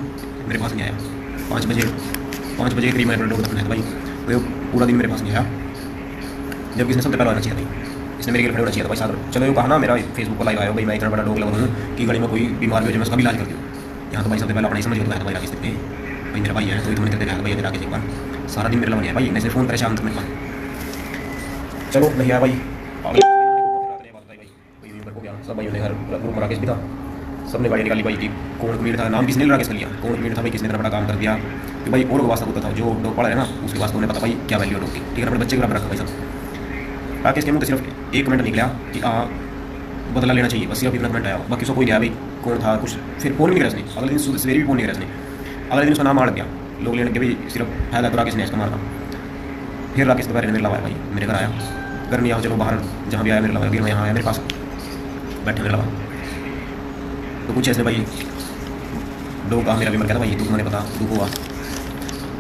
मेरे पास नहीं आया, 5 बजे करीब मैंने डॉग रखना है भाई, तो पूरा दिन मेरे पास नहीं आया, जबकि इसने सबसे पहले आना चाहिए था, इसने मेरे गिरफ्तार होना चाहिए था भाई साहब। चलो ये कहा ना मेरा फेसबुक पर लाइव आया भाई, मैं इतना बड़ा डॉग लगा हूँ कि गली में कोई बीमार भी हो जाए मैं उसका भी इलाज कर दूँ, यहाँ तो भाई सबसे पहले अपना ही समझ गया था भाई राकेश पे, भाई मेरा भाई है, तो तुमने करते भाई तेरा राकेश एक बार, सारा दिन मेरे लगा है भाई, मैं फ़ोन करे शाम तक मेरे पास, चलो नहीं आया भाई, सब भाई हर ग्रुप में राकेश भी था, सबने गाड़ी निकाली भाई कि कौन कमीर था, नाम किसने राकेश कर लिया, कौन कमीर था भाई, किसने इतना बड़ा काम कर दिया, कि भाई और वास्ता होता था जो डॉग पड़ा है ना, उसके वास्ते उन्हें पता भाई क्या वैल्यू डॉग की, ठीक है, अपने बच्चे के बराबर रखा भाई सब। राकेश के मुँह से सिर्फ एक कमेंट निकला कि बदला लेना चाहिए, बस सिर्फ इतना कमेंट आया, बाकी सब कोई नहीं आया भाई कौन था कुछ, फिर फ़ोन भी नहीं करा इसने, अगले दिन सवेरे भी फ़ोन नहीं करा इसने, अगले दिन उसका नाम मार गया, लोग लेने के भाई सिर्फ फायदा तो राकेश ने इसका मारा। फिर राकेश दोपहर मेरे लगा भाई, मेरे घर आया, घर नहीं आओ चलो बाहर जहाँ भी आया मेरे लगा, गिर यहाँ आया मेरे पास बैठे मेरे लगा, तो कुछ ऐसे भाई डॉग का मेरा भी मर गया था भाई, दुख मैंने पता दुख हुआ,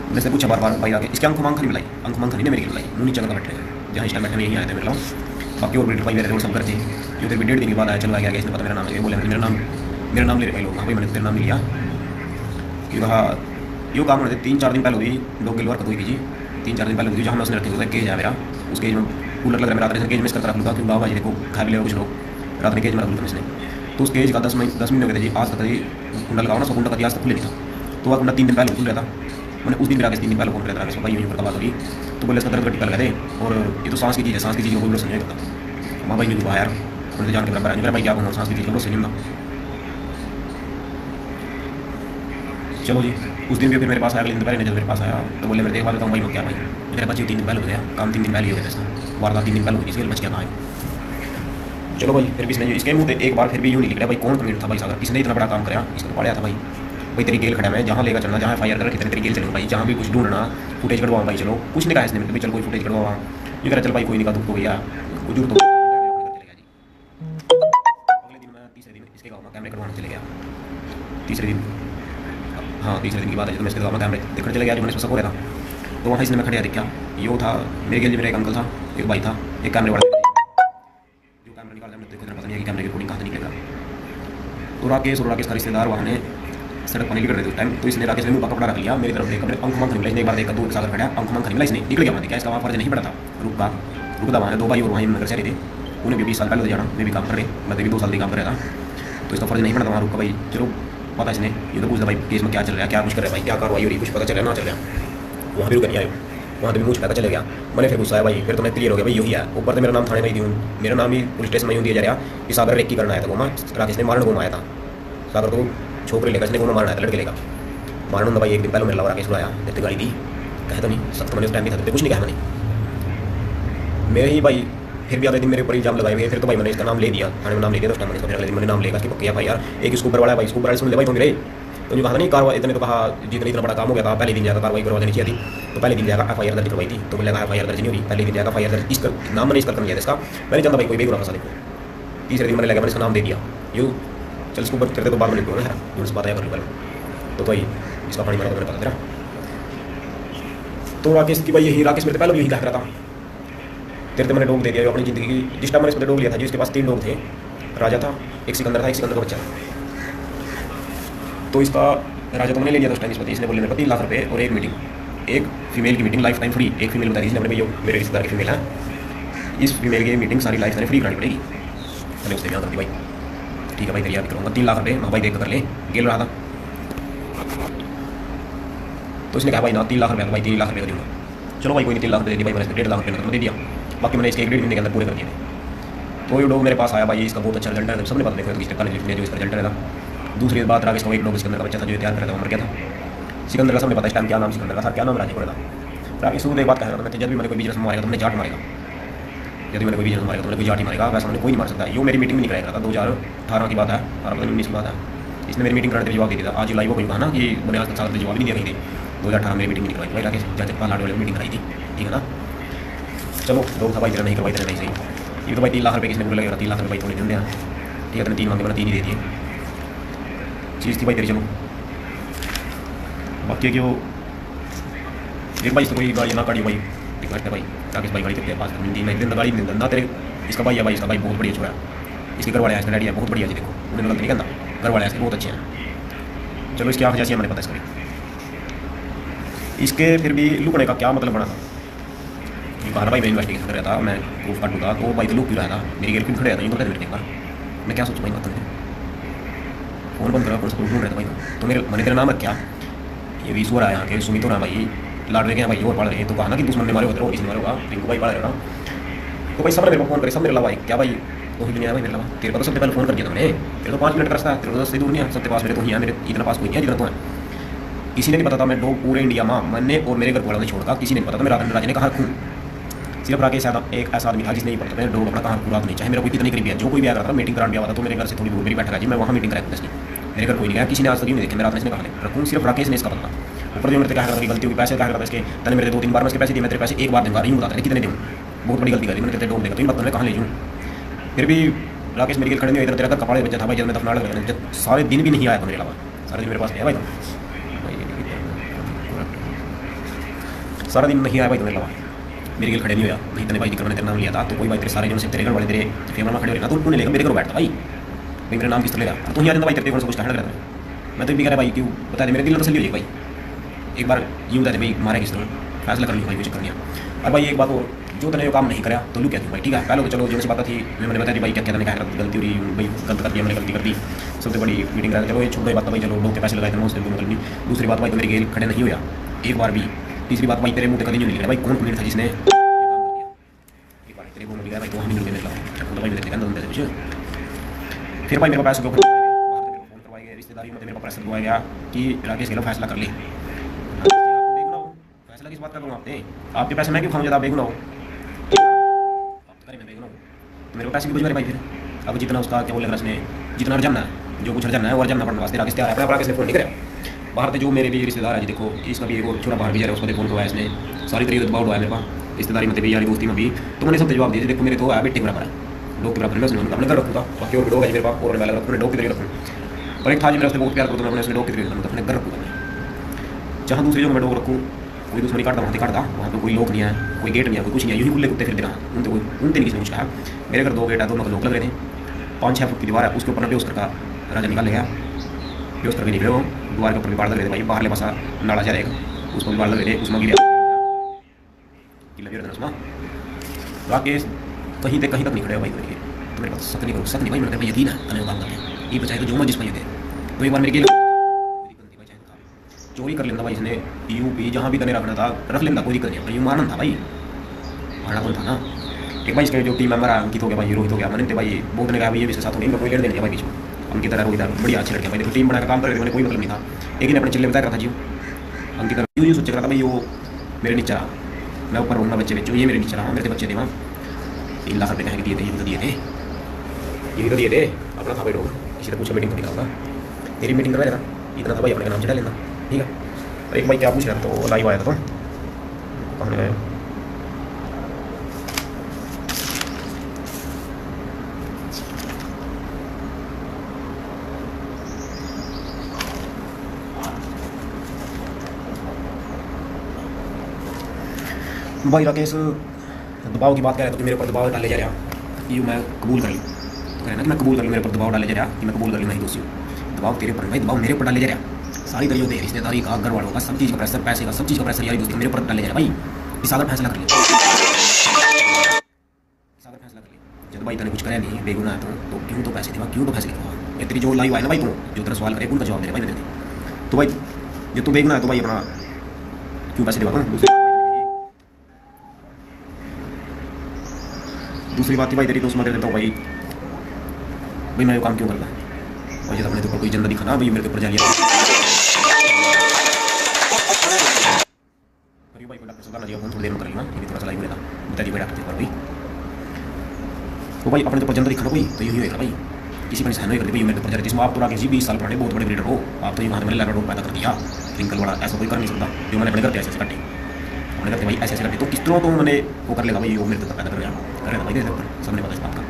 मैंने से पूछा बार भाई आगे, इसके अंक मांग नहीं मिलाई, अंक मांग नहीं मेरी मिलाई, मुँह नीचे जगह बैठे जहाँ इस टाइम बैठे में यहीं आए थे मेरे लगा, बाकी और भाई मेरे रोड सब करते जो फिर भी 1.5 दिन के बाद आया, चलो आ गया इसने पता मेरा नाम है, बोले मेरा नाम ले रहे भाई लोग, हाँ भाई मैंने तेरा नाम लिया कि कहा यो काम होने थे 3-4 दिन पहले हुई डॉग की वर्क हुई थी जी, 3-4 दिन पहले हुई जहाँ मैं उसने रखी हुआ केज है मेरा, उस केज में कूलर लग रहा है मेरा, रात केज में इसका रख लूँगा क्योंकि बाबा जी देखो खा भी ले कुछ लोग, रात में केज में रख लूँगा इसने, तो उस केज का 10 महीने हो गए थे जी, आज तक जी कुंडा लगाओ ना 100 कुंडा का आज तक खुले नहीं था, तो वह कुंडा 3 दिन पहले खुल रहा था, मैंने उस दिन भी राकेश 3 दिन पहले फोन किया था भाई यूँ पर बात हो रही, तो बोले इसका दर्द टिका लगा दे, और ये तो सांस की चीज़ है, सांस की चीज़ को कोई समझ नहीं करता, माँ भाई नहीं हुआ यार, उन्होंने जान के बराबर है, मेरा भाई क्या कहूँ सांस की चीज़ को समझ नहीं। चलो जी उस दिन भी फिर मेरे पास आया, अगले दिन पहले जब मेरे पास आया तो बोले मेरे देख वाले भाई क्या भाई मेरे बच्चे 3 दिन पहले हो गया, काम 3 दिन पहले ही हो गया था, वारदात 3 दिन पहले हुई, इसके बच क्या कहा है। चलो भाई फिर भी इसने इसके मुँह एक बार फिर भी यूँ नहीं निकला भाई कौन कमीर था भाई सागर, किसने इतना बड़ा काम कराया, इसको पढ़ाया था भाई तेरी गेल खड़ा मैं जहाँ लेकर चलना, जहाँ एफआईआर कर रखी तेरी गेल चलूँ भाई, जहाँ भी कुछ ढूंढना फुटेज कटवाऊँ भाई, चलो कुछ नहीं कहा इसने मेरे, चल कोई फुटेज कटवाऊँ, ये कह चल भाई कोई नहीं का दुख हो गया कुछ तो अगले दिन मैं तीसरे दिन इसके गाँव में कैमरे कटवाने चले गया, तीसरे दिन की बात है, तो मैं इसके गाँव में कैमरे देखने चले गया, जो मैंने सको रहा था, तो वहाँ इसने मैं खड़े देखा, यो था मेरे गेल मेरा एक अंकल था, एक भाई था, एक कैमरे वाला जो कैमरा निकाल देखो पता नहीं है कि कैमरे की रिकॉर्डिंग कहाँ से निकलेगा, तो राकेश का रिश्तेदार वहाँ ने सड़क पर निकल रहे थे उस टाइम, तो इसने राकेश ने मुँह का कपड़ा रख लिया, मेरी तरफ देखकर अंक मंख नहीं मिला, एक बार देखकर 2 सागर खड़ा अंक मंख नहीं मिला, इसने निकल गया, क्या इसका वहाँ फर्ज नहीं पड़ा था, रुकता वहाँ 2 भाई और वहीं नगर शहरी थे, उन्हें भी 20 साल पहले जाना, मैं भी काम कर रहे, मैं भी 2 साल काम कर रहा था, तो इसका फर्ज नहीं पड़ा था वहाँ रुका भाई, चलो पता इसने ये तो पूछता भाई केस में क्या चल रहा है, क्या कुछ कर रहा है भाई, क्या कार्रवाई हो रही, कुछ पता चल रहा ना चल रहा, वहाँ भी रुक नहीं आयो, वहाँ तो भी मुझ पता चले गया, मैंने फिर गुस्सा है भाई, फिर तो मैं क्लियर हो गया भाई यही है, ऊपर से मेरा नाम थाने में ही दूँ, मेरा नाम ही पुलिस स्टेशन में यूँ दिया जा रहा कि सागर रेकी करना आया था, वो राकेश ने मारने घुमाया था, सागर को छोकरे लेकर इसने घूमा मारना था, लड़के लेगा मारना भाई, एक दिन पहले मेरे लगा राकेश बुलाया, देखते गाड़ी दी कहे तो नहीं सख्त मैंने उस टाइम भी था, कुछ नहीं कहा मैंने, मेरे ही भाई फिर भी अगले दिन मेरे ऊपर इल्जाम लगाए हुए, फिर तो भाई मैंने इसका नाम ले दिया, थाने में नाम ले दिया, तो उस टाइम मैंने अगले दिन मैंने नाम लेगा कि पक्का भाई यार एक इसको ऊपर वाला भाई, इसको ऊपर सुन ले भाई, तो मेरे तो जो कहा नहीं कार्रवाई, इतने तो कहा जितने इतना बड़ा काम हो गया था पहले दिन जाकर कार्रवाई करवा देनी चाहिए थी, तो पहले दिन जाकर एफआईआर दर्ज करवाई थी, तो बोले एफआईआर दर्ज नहीं हुई, पहले दिन जाकर एफआईआर दर्ज इसका नाम मैंने इसका कर दिया इसका, मैंने जानता भाई कोई बेगुनाह फंसा देखो, तीसरे दिन मैंने लगा मैंने इसका नाम दे दिया, यूँ चल इसको ऊपर करते तो बाद में निकलूँगा यार, उनसे बात आया कर लूँ, तो भाई इसका पानी मारा तो मैंने पता तेरा, तो राकेश की भाई यही राकेश मेरे पहले भी यही कह रहा था, तेरे तो मैंने डॉग दे दिया अपनी ज़िंदगी की, जिस टाइम मैंने इसमें डॉग लिया था जी उसके पास 3 डॉग थे, राजा था, एक सिकंदर था, एक सिकंदर का बच्चा, तो इसका राजा तो मैंने ले लिया था उस टाइम, इसने बोले मेरे को 3 लाख रुपये और एक मीटिंग, एक फीमेल की मीटिंग लाइफ टाइम फ्री, एक फीमेल बता दी इसने अपने मेरे रिश्तेदार की फीमेल है, इस फीमेल की मीटिंग सारी लाइफ टाइम फ्री करानी पड़ेगी, मैंने उससे बयान कर दी भाई ठीक है भाई तेरी याद करूँगा, 3 लाख रुपये, भाई देख कर ले गेल रहा था, तो इसने कहा भाई ना 3 लाख रुपये, भाई 3 लाख रुपये दूँगा, चलो भाई कोई नहीं 3 लाख रुपये दे दी भाई, मैंने 1.5 लाख रुपये दे दिया, बाकी मैंने इसके 1.5 महीने के अंदर पूरे कर दिए थे, तो ये डॉग मेरे पास आया भाई, इसका बहुत अच्छा रिजल्ट है, सबने पता देखा इसका कॉलेज में जो इसका रिजल्ट है, दूसरी बात राकेश का एक डॉग सिकंदर का बच्चा था जो तैयार कर रहा था, मर गया था, सिकंदर का सबने पता इस टाइम क्या नाम सिकंदर का था, क्या नाम राजे को था, राकेश तू एक बात कह रहा था मैं, जब भी मैंने कोई बिजनेस मारेगा तो मैंने जाट मारेगा, यदि मैंने कोई बिजनेस मारेगा तो मैंने कोई जाट ही मारेगा, वैसा मैंने कोई नहीं मार सकता। ये मेरी मीटिंग में नहीं कराया था, 2018 की बात है, 2019 की बात है। इसने मेरी मीटिंग कराने के जवाब दे दिया था। आज लाइव को कहा ना कि मैंने आज तक साल जवाब नहीं दिया कहीं 2018 मेरी मीटिंग नहीं करवाई भाई राकेश, जज पाल वाले मीटिंग कराई थी, ठीक है ना। चलो लोग था भाई तेरा नहीं करवाई, तेरा नहीं सही। ये तो भाई 3 लाख रुपये किसने पूरे लगेगा, 3 लाख रुपये भाई थोड़े दिन हैं, ठीक है। तेने 3 मांगे, मैंने 3 ही दे दिए। चीज़ थी भाई तेरी, चलो बाकी कि वो एक भाई इसको कोई गाड़ी ना काटी भाई, रिक्वेस्ट है भाई राकेश भाई गाड़ी तेरे पास मिलती मैं एक दिन गाड़ी नहीं धंधा तेरे। इसका भाई है भाई, इसका भाई बहुत बढ़िया छोरा है, इसके घर वाले इसका डैडी है बहुत बढ़िया जी, देखो उन्हें गलत नहीं कहता, घर वाले इसके बहुत अच्छे हैं। चलो इसकी आँख जैसी है मैंने पता इसका इसके फिर भी लुकने का क्या मतलब बना था। ये कहा भाई मैं इन्वेस्टिगेशन कर रहा था, मैं प्रूफ काटूंगा तो भाई तो लुक क्यों रहा था, मेरी गर्लफ्रेंड खड़े था, ये तो कर मेरे मैं क्या सोचूँ भाई बात फोन बंद करा, कौन सा प्रूफ ढूंढ रहा था भाई तो मेरे मैंने तेरा नाम रखा, ये भी सुअर आया यहाँ के सुमित हो रहा भाई, लाड रहे हैं भाई और पढ़ रहे हैं, तो कहा ना कि दुश्मन ने मारे होते हो किसी मारे होगा, रिंकू भाई पढ़ रहे हो तो भाई सब मेरे को फोन करे, सब मेरे भाई क्या भाई तो ही दुनिया भाई मेरे अलावा, तेरे को तो सबसे पहले फोन कर दिया था मैंने, तेरे तो 5 मिनट का रास्ता है, तेरे को 10 से दूर नहीं है, सबके पास मेरे तो ही है, मेरे इतना पास कोई नहीं है जितना तो है। किसी ने नहीं पता था मैं डॉग पूरे इंडिया में मैंने और मेरे घर वालों ने छोड़कर किसी ने नहीं पता था मैं रात राजा ने कहा रखूँ, सिर्फ राकेश यादव एक ऐसा आदमी था जिसने नहीं पता था डॉग अपना कहाँ पूरा नहीं चाहे मेरा कोई कितनी करीब है, जो कोई भी आ रहा था मीटिंग कराने आया था तो मेरे घर से थोड़ी दूर मेरी बैठा जी, मैं वहाँ मीटिंग कराया था, मेरे घर कोई नहीं गया, किसी ने आज तक नहीं देखे, मैं रात में कहा रखूँ, सिर्फ राकेश ने इसका पता। ऊपर जो मेरे कहा था गलती होगी, पैसे कहा था इसके तने मेरे 2-3 बार मैं इसके पैसे दिए, मैं तेरे पैसे एक बार दूंगा, यूँ बताता है कितने दूँ, बहुत बड़ी गलती करी मैंने, तेरे डॉग देगा तो पता मैं कहाँ ले जाऊँ। फिर भी राकेश मेरे खड़े नहीं हुए, तेरा घर कपड़े बच्चा था भाई, जब मैं दफनाड़ लग रहा था सारे दिन भी नहीं आया था मेरे अलावा, सारे दिन मेरे पास नहीं आया भाई, सारा दिन नहीं आया भाई मेरे अलावा, मेरे खड़े नहीं हुआ भाई, तने भाई जिक्र मैंने तेरा नाम लिया था तो कोई भाई तेरे सारे जो से तेरे घर वाले तेरे फेमर में खड़े हो रहे ना तो उनको लेगा मेरे घर बैठता भाई, भाई मेरा नाम किस तरह लेगा तो ही आ जाता भाई, तेरे को कुछ कहना लग रहा था मैं तो भी कह रहा भाई क्यों बता दे, मेरे दिल तसल्ली हो जाएगी भाई, एक बार यूँ बता दे भाई मारे किस तरह फैसला कर लिया भाई, कुछ कर लिया। और भाई एक बात और जो तने काम नहीं करा तो लू क्या भाई, ठीक है पहले तो चलो जो सी बात थी मैंने बताया भाई क्या क्या गलती हो रही भाई, गलत कर दिया मैंने, गलती कर दी सबसे बड़ी मीटिंग करा, चलो ये छोड़ बात भाई, चलो लोग के पैसे लगाए थे उससे मतलब नहीं। दूसरी बात भाई तो मेरे गेल खड़े नहीं हुआ एक बार भी, तीसरी बात भाई तेरे मुँह कभी नहीं निकला भाई, कौन पुलिस था जिसने तेरे मुँह निकला भाई तो हम नहीं मिल भाई मेरे कुछ। फिर भाई मेरे पैसे फोन करवाए गए, रिश्तेदारी में मेरे को प्रेशर करवाया गया कि राकेश के लो फैसला कर ले, फैसला किस बात कर रहा हूँ आपने, आपके पैसे मैं क्यों खाऊँ, ज़्यादा आप बेगुनाह हो, आप तो करें मैं बेगुनाह हूँ तो मेरे को पैसे भी बुझवा भाई। फिर अब जितना उसका क्या बोलेगा उसने जितना अर्जन है जो कुछ अर्जन है वो अर्जन करने वास्ते राकेश तैयार है, अपना राकेश ने फोन नहीं कराया बाहर से, जो मेरे भी रिश्तेदार है जी देखो इसका भी एक और छोटा बाहर भी जा रहा है उसको फोन करवाया इसने, सारी तरीके से दबाव उड़ाया मेरे पास रिश्तेदारी में भी यारी दोस्ती में भी, तो मैंने सब जवाब दिया देखो मेरे तो है बेटे बराबर है, लोग के बराबर मैं उसने अपने घर रखूँगा, बाकी और डॉग है मेरे पास और मैं रखूँ डॉग की तरीके रखूँ, और एक था जी मेरा उसने बहुत प्यार करता मैं उसने डॉग की तरीके अपने घर रखूँगा, जहाँ दूसरी जगह मैं डॉग रखूँ कोई दुश्मनी काटता वहाँ काटता, वहाँ पर कोई लोग नहीं है, कोई गेट नहीं है, कोई कुछ नहीं है, यूँ ही खुले कुत्ते फिरते रहा उनसे किसी ने कुछ कहा। मेरे घर 2 गेट है, दोनों को लोग लग रहे थे, 5-6 फुट की दीवार है उसके ऊपर बेहोश करका राजा निकाल गया, बेहोश करके निकले वो दीवार के ऊपर बाढ़ लग रहे थे भाई, बाहर ले पासा नाला जा रहेगा उसको भी बाढ़ लग रहे थे, उसमें गिरा राकेश कहीं तक नहीं खड़े हो भाई, तो मेरे पास शक नहीं भाई, मेरे यकीन है तने काम करते ये बचाए तो जो मर्जी पाई थे, तो एक बार मेरे चोरी कर लेता भाई इसने, यूपी जहाँ भी तने रखना था रख लेता कोई दिक्कत नहीं, भाई मारना था भाई, मारना कौन था ना। एक भाई इसके जो टीम मेंबर है अंकित हो गया भाई, रोहित हो गया, मैंने भाई बहुत ने कहा भाई ये भी साथ होने कोई लेट देने भाई बीच में, अंकित रोहित बढ़िया अच्छे लड़के भाई, देखो टीम बना का काम कर रहे थे, मैंने कोई मतलब नहीं था, एक ही अपने चिल्ले बताया था जी अंकित यूँ सोच रहा था भाई वो मेरे नीचे रहा, मैं ऊपर रहूँगा बच्चे बेचो, ये मेरे नीचे रहा, मेरे बच्चे थे वहाँ 3 लाख रुपये कहीं दिए थे, ये भी तो दिए थे अपना था भाई डॉग, किसी ने पूछा मीटिंग तो होगा तेरी मीटिंग करवा देना, इतना था भाई अपने नाम चढ़ा लेना, ठीक है। और एक भाई क्या पूछ रहा था तो लाइव आया था तो कहाँ गए भाई राकेश दबाव की बात कर रहा था तो मेरे ऊपर दबाव डाले जा रहा कि मैं कबूल कर लूँ, तो कहना कि मैं कबूल कर लूँ, मेरे ऊपर दबाव डाले जा रहा कि मैं कबूल कर लूँ, नहीं दोस्तों दबाव तेरे पर भाई, दबाव मेरे ऊपर डाले जा रहा, सारी दरियों पे रिश्तेदारी का घर वालों का सब चीज़ का प्रेशर, पैसे का सब चीज़ का प्रेशर यारी दोस्ती मेरे ऊपर डाले जा रहा भाई, इस अगर फैसला कर लिया, जब भाई तने कुछ कराया नहीं बेगुनाह तो क्यों तो पैसे देवा, क्यों तो पैसे देवा, ये तेरी जो लाइव आए ना भाई तू जो तेरा सवाल करे उनका जवाब दे भाई मेरे, तो भाई जो तू बेगुनाह है तो भाई अपना क्यों पैसे देवा। दूसरी बात थी भाई तेरी दोस्त मैं देता हूँ भाई मैं ये काम क्यों करता और ये अपने तो कोई जन्नत दिखाना भाई मेरे ऊपर जा लिया, रही हूँ भाई, कोई डॉक्टर से करना चाहिए, फोन थोड़ी देर में कर लूँगा, ये भी थोड़ा सा लाइव रहता बता दी भाई डॉक्टर पर भी। तो भाई अपने तो प्रजन तो दिखा भाई, तो यही होगा भाई, किसी पर सहन नहीं करती भाई मेरे प्रजा, जिसमें आप तो आगे 20 साल पुराने बहुत बड़े ब्रीडर हो, आप तो यहाँ मैंने लैब्राडोर पैदा कर दिया रिंकल वाला, ऐसा कोई कर नहीं सकता जो मैंने अपने करते ऐसे कट्टे अपने करते भाई ऐसे कट्टे, तो किस तरह तो मैंने वो कर लेगा भाई, वो मेरे तक पैदा कर रहा भाई, मेरे ऊपर सबने पता इस बात का।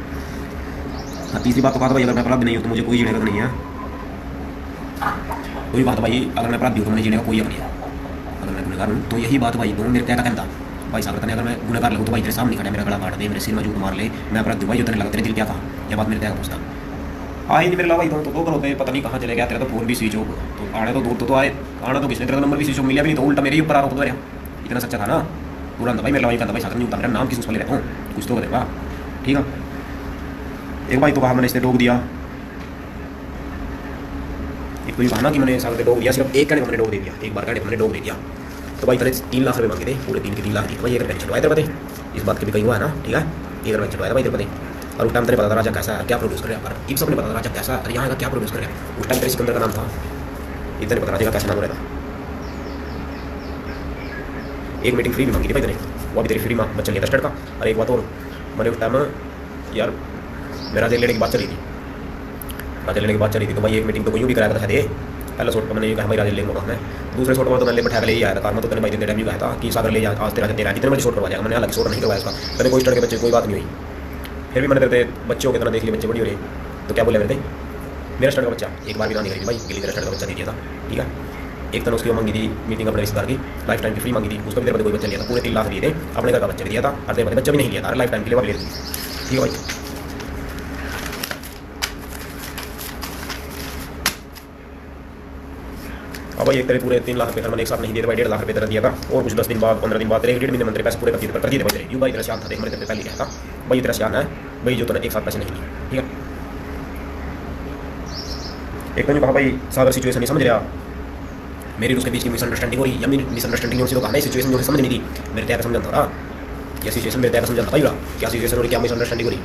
तीसरी बात तो बात भाई, अगर मैं अपराध नहीं हूँ तो मुझे कोई जीने का नहीं है, कोई बात भाई, अगर मैं अपराधी हूँ तो मुझे जीने का कोई अपनी है, अगर मैं गुनहगार हूँ तो यही बात भाई, तो मेरे क्या कहता भाई साहब कहते, अगर मैं गुनहगार लगूँ तो भाई तेरे सामने खड़ा मेरा गला काट दे, मेरे सिर में जूत मार ले, मैं अपराधी भाई जो तेरे लगा तेरे दिल क्या था, यह बात मेरे क्या पूछता आई नहीं मेरे ला भाई, तो दो करो पता नहीं कहाँ चले गया, तेरा तो फोन भी स्विच ऑफ, तो आने तो दूर तो आए, आना तो किसने, तेरा नंबर भी स्विच ऑफ मिला भी नहीं, तो उल्टा मेरे ही ऊपर आरोप लगा, इतना सच्चा था ना पूरा भाई, मेरा भाई कहता भाई साथ नहीं होता, मेरा नाम किस वाले रहता हूँ कुछ तो करेगा, ठीक है। एक भाई तो कहा मैंने इसने रोक दिया, एक तो ये कहा ना कि मैंने साल से डोग दिया, सिर्फ एक कहने को मैंने डोग दे दिया, एक बार कहने को मैंने डोग दे दिया, तो भाई तेरे 3 लाख रुपये मांगे थे, पूरे 3 लाख की, भाई अगर टेंशन हुआ तेरे पते, इस बात के भी कहीं हुआ है ना, ठीक है, एक अगर चढ़वाया भाई तेरे पते, और उस टाइम तेरे पता था राजा कैसा है, क्या प्रोड्यूस कर रहा है, और इन सब ने पता था राजा कैसा है, यहाँ का क्या प्रोड्यूस कर रहा है, उस टाइम तेरे सिकंदर का नाम था, इतने पता राजा का कैसा नाम हो रहा था। एक मीटिंग फ्री भी मांगी थी भाई तेरे, वो अभी तेरी फ्री बच्चा लिया था स्टार्ट का, और एक बात और मैंने उस टाइम यार मेरा राजा लेने की बात चली थी, राजा लेने की बात चली थी, तो भाई एक मीटिंग तो कोई भी कराया था दे, पहला शॉट पर मैंने ये कहा भाई राजा लेंगे मैं, दूसरे शॉट में तो मैंने बैठा के ले ही आया था कार में, तो मैंने भाई दिन टाइम भी कहा था कि सागर ले जा, आज तेरा तेरा जितने बजे शॉट करवा जाएगा, मैंने हालांकि शॉट नहीं करवाया इसका, मैंने कोई स्टार्ट के बच्चे कोई बात नहीं हुई, फिर भी मैंने तेरे बच्चों की तरह देख लिया, बच्चे बड़ी हो रही, तो क्या बोले मेरे मेरा स्टार्ट का बच्चा एक बार भी ना नहीं करी भाई, गिली तेरा स्टार्ट का बच्चा दे दिया था, ठीक है। एक तरह उसकी मांगी थी मीटिंग अपने रिश्तेदार की, लाइफ टाइम की फ्री मांगी थी, उसको भी तेरे कोई बच्चा लिया था, पूरे 3 लाख दिए थे, अपने घर का बच्चा दिया था, और तेरे बच्चा भी नहीं लिया था, लाइफ टाइम के लिए ले दी, ठीक है भाई। अब भाई एक तेरे पूरे 3 लाख रुपये मैंने एक साथ नहीं दिए भाई, 1.5 लाख रुपये तेरा दिया था, और कुछ 10 दिन बाद 15 दिन बाद 1.5 महीने मंत्री पैसे पूरे कर दिए भाई, यू भाई तेरा शान था, देख मैंने तेरे पहले कहा था भाई तेरा शान है भाई, जो तूने एक साथ पैसे नहीं लिए, ठीक है। एक तो कहा भाई सागर सिचुएशन नहीं समझ रहा, मेरी उसके बीच की मिसअंडरस्टैंडिंग हो रही, या मिसअंडरस्टैंडिंग हो रही, तो कहा नहीं सिचुएशन मुझे समझ नहीं थी, मेरे क्या समझा था या सिचुएशन मेरे क्या समझा था भाई, क्या सिचुएशन हो रही, क्या मिसअंडरस्टैंडिंग हो रही,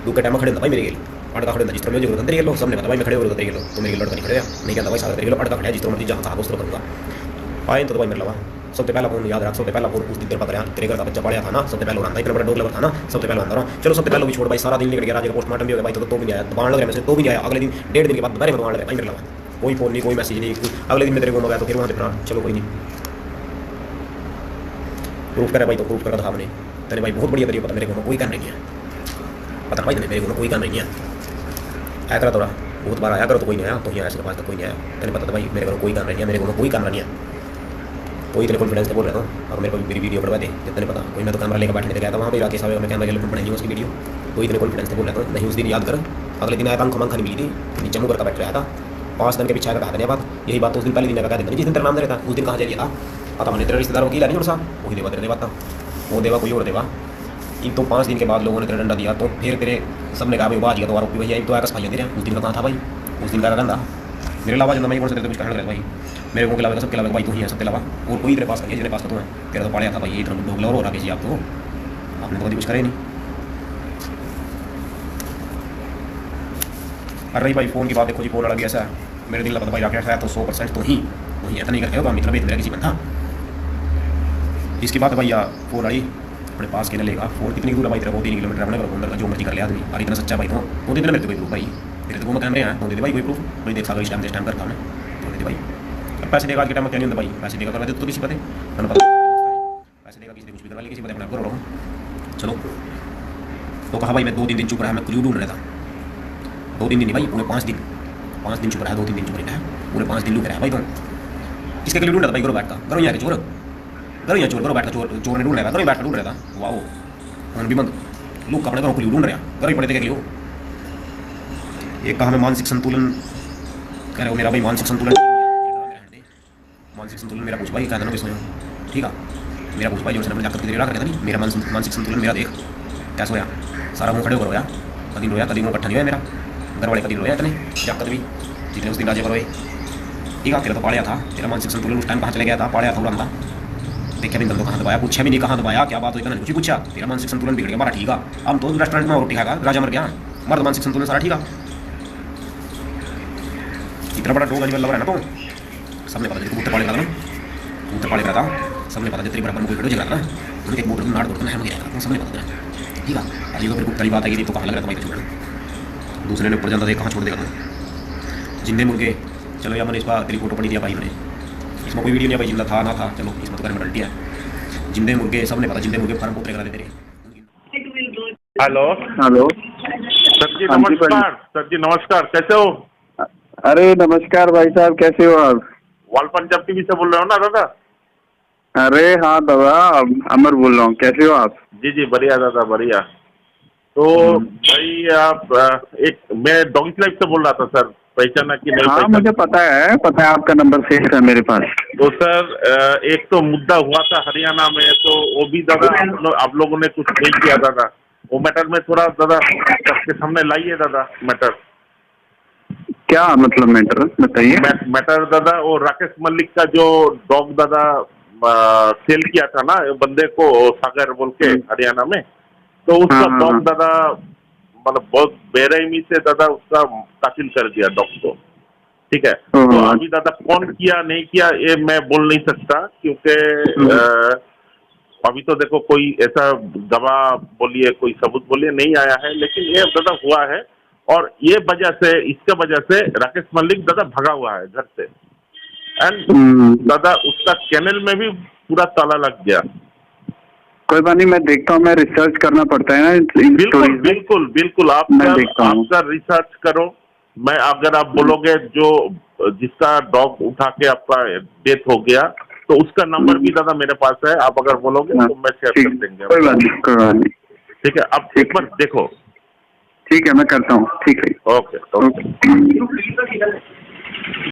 दो के टाइम खड़े था भाई मेरे गेल अड़का खड़े था, जिस तरह मुझे जरूरत तरीके लोग सबने पता भाई मैं खड़े हो तरीके लोग, तो मेरे लड़का नहीं खड़े नहीं कहता भाई सागर तरीके अड़का खड़े, जिस तरह मर्जी जहाँ कहा उस तरह करूँगा आए, तो भाई मेरे लगा सबसे पहला फोन याद रख, सबसे पहला फोन उस दिन तेरे पता रहा तेरे घर का बच्चा पड़ा था ना, सबसे पहले आता इतना बड़ा डोर लगा था ना, सबसे पहले आता रहा, चलो सबसे पहले भी छोड़ भाई, सारा दिन निकल गया, राजा का पोस्टमार्टम भी हो गया भाई, तो भी नहीं आया, दुकान लग रहा है तो भी नहीं आया, अगले दिन 1.5 दिन के बाद दोबारा दुकान लगा भाई मेरे लगा, कोई फोन नहीं कोई मैसेज नहीं, अगले दिन मैं तेरे को मंगाया तो फिर वहाँ से चलो कोई नहीं प्रूफ करा भाई, तो प्रूफ करा था हमने तेरे भाई, बहुत बढ़िया तरीके पता मेरे को कोई काम नहीं है, पता भाई मेरे को कोई काम नहीं है, आया करा तोरा बहुत बार आया करो तो कोई नहीं आया, तो यहाँ ऐसे पास तक कोई नहीं आया, तेरे पता था भाई मेरे को कोई काम नहीं है, मेरे को कोई काम नहीं है, कोई तेरे कॉन्फिडेंस से बोल रहा हूँ, अगर मेरे को मेरी वीडियो बढ़वा दे जितने पता, कोई मैं तो कैमरा लेकर बैठने गया था वहाँ पे राकेश साहब, मैं कैमरा लेकर बनाई उसकी वीडियो, कोई तेरे कॉन्फिडेंस से बोल रहा था नहीं, उस दिन याद कर, अगले दिन आया था आंखों नहीं मिली थी, नीचे मुँह का बैठ रहा था, 5 दिन के पीछे कहा था बात, यही बात उस दिन पहले दिन कहा देता, जिस दिन तेरा नाम दे रहा था उस दिन कहाँ जा था, आता मैंने तेरा रिश्तेदार वकील नहीं और वही देवा तेरे देवा था, वो देवा कोई और देवा, इन तो 5 दिन के बाद लोगों ने तेरा डंडा दिया, तो फिर तेरे सबने कहा भाई बाज गया, तो आरोपी भैया तो आया भाई तेरे उस दिन का कहाँ था भाई, उस दिन का गंदा मेरे अलावा जो मैं कौन से तेरे कुछ कहना लगा भाई, मेरे को अलावा सबके अलावा भाई तू ही है, सबके अलावा और कोई तेरे पास नहीं है, जिसने पास का तू है, तेरा तो पड़ा था भाई, ये तो डोगला और हो रहा है आप तो, आपने तो कभी कुछ करे नहीं। अरे रही भाई फोन की बात, देखो जी फोन लग गया ऐसा मेरे दिल लगा भाई राकेश है तो 100% तो ही ऐसा नहीं करते होगा, मित्र मेरा किसी बंदा, इसकी बात भाई या फोन वाली अपने पास के लेगा, फोन कितनी दूर है भाई तेरा, 2-3 किलोमीटर अपने घर अंदर का जो मर्जी कर लिया आदमी, और इतना सच्चा भाई तो दे देना मेरे को कोई प्रूफ भाई, मेरे तो वो कैमरे हैं तो दे दे भाई कोई प्रूफ, भाई देख सागर इस टाइम करता हूँ तो दे दे भाई, अब पैसे देगा के टाइम क्या नहीं होता भाई, पैसे देगा करवा दे तो किसी पता है पता, पैसे देगा किसी कुछ भी करवा ले किसी पता अपना कर रहा हूँ, चलो तो कहा भाई मैं 2-3 दिन चुप रहा, मैं क्लू ढूंढ रहा था, 2-3 दिन नहीं भाई पूरे 5 दिन चुप रहा, 2-3 दिन चुप रहा है, पूरे 5 दिन लुक रहा है भाई, तो किसके क्लू ढूंढ रहा था भाई, करो बैठ का करो यहाँ के चोर, करो यहाँ चोर करो बैठ का चोर ने ढूंढ रहा था, करो बैठ का ढूंढ रहा था, वाओ फोन भी बंद, लुक अपने करो क्लू ढूंढ रहा, करो ही पड़े थे क्लू, एक कहा मैं मानसिक संतुलन कह रहे हो, मेरा भाई मानसिक संतुलन मेरा पूछ भाई कहना किसने, ठीक है मेरा पूछ भाई जो अपने जाकर तेरे रखा था नहीं, मेरा मानसिक संतुलन मेरा देख कैसे होया, सारा मुँह खड़े हो रोया, कभी रोया कभी मुँह इकट्ठा नहीं हुआ मेरा, घर वाले कभी रोया इतने जाकर भी जितने उस दिन राजे पर रोए, ठीक है तेरा तो पाड़िया था, तेरा मानसिक संतुलन उस टाइम कहाँ चले गया था, पाड़िया था उड़ान था, देखा भी तो कहाँ दबाया, पूछा भी नहीं कहाँ दबाया, क्या बात हुई इतना कुछ पूछा, तेरा मानसिक संतुलन बिगड़ गया, हमारा ठीक है, हम तो रेस्टोरेंट में रोटी खाएगा, राजा मर गया, हमारा मानसिक संतुलन सारा ठीक है, इतना बड़ा डोग अजीब लग रहा है ना, तो सबने पता कबूतर पाले था, सबने पता तेरे बराबर में कोई वीडियो चला रहा है तो एक मोटर नाड़ दौड़ता है मुझे आता सबने पता है ठीक है। आज ये तो फिर पहली बात आई तो कहाँ लग रहा था भाई छोड़ दूसरे ने ऊपर जाता था कहाँ छोड़ देगा तुम जिंदे मुर्गे। चलो यार मैंने इस बार तेरी फोटो पड़ी दिया भाई मैंने इसमें कोई वीडियो नहीं भाई जिंदा था ना था चलो इसमें तो कर डल्टी है जिंदे मुर्गे सबने पता जिंदे मुर्गे फार्म पोतरे करा दे तेरे। हेलो हेलो सर जी हाँ जी भाई। नमस्कार। सर जी नमस्कार, कैसे हो? अरे नमस्कार भाई साहब, कैसे हो आप? वॉल पंजाब टीवी से बोल रहे हो ना दादा? अरे हाँ दादा, अमर बोल रहा हूँ, कैसे हो आप? जी जी बढ़िया दादा बढ़िया। तो भाई आप एक मैं डॉगी लाइफ से बोल रहा था सर, पहचाना कि नहीं? हाँ मुझे पता है आपका नंबर सेव है मेरे पास। तो सर एक तो मुद्दा हुआ था हरियाणा में, तो वो भी दादा आप लोगों ने कुछ नहीं किया दादा। वो मैटर में थोड़ा दादा सबके सामने लाइए दादा मैटर। क्या मतलब मैटर बताइए? मैटर दादा वो राकेश मलिक का जो डॉग दादा सेल किया था ना बंदे को सागर बोल के हरियाणा में, तो उसका डॉग दादा मतलब बहुत बेरहमी से दादा उसका कातिल कर दिया डॉग को, ठीक है। तो अभी दादा कौन किया नहीं किया ये मैं बोल नहीं सकता, क्योंकि अभी तो देखो कोई ऐसा गवाह बोलिए कोई सबूत बोलिए नहीं आया है, लेकिन ये दादा हुआ है। और ये इसके वजह से राकेश मलिक दादा भगा हुआ है घर से, एंड दादा उसका चैनल में भी पूरा ताला लग गया। कोई बात नहीं, मैं देखता हूँ, मैं रिसर्च करना पड़ता है ना। बिल्कुल बिल्कुल बिल्कुल आपका रिसर्च करो। मैं अगर आप बोलोगे जो जिसका डॉग उठा के आपका डेथ हो गया तो उसका नंबर भी दादा मेरे पास है, आप अगर बोलोगे तो मैं शेयर कर देंगे। कोई बात नहीं ठीक है, अब एक बार देखो। ठीक है मैं करता हूँ, ठीक है, ओके ओके।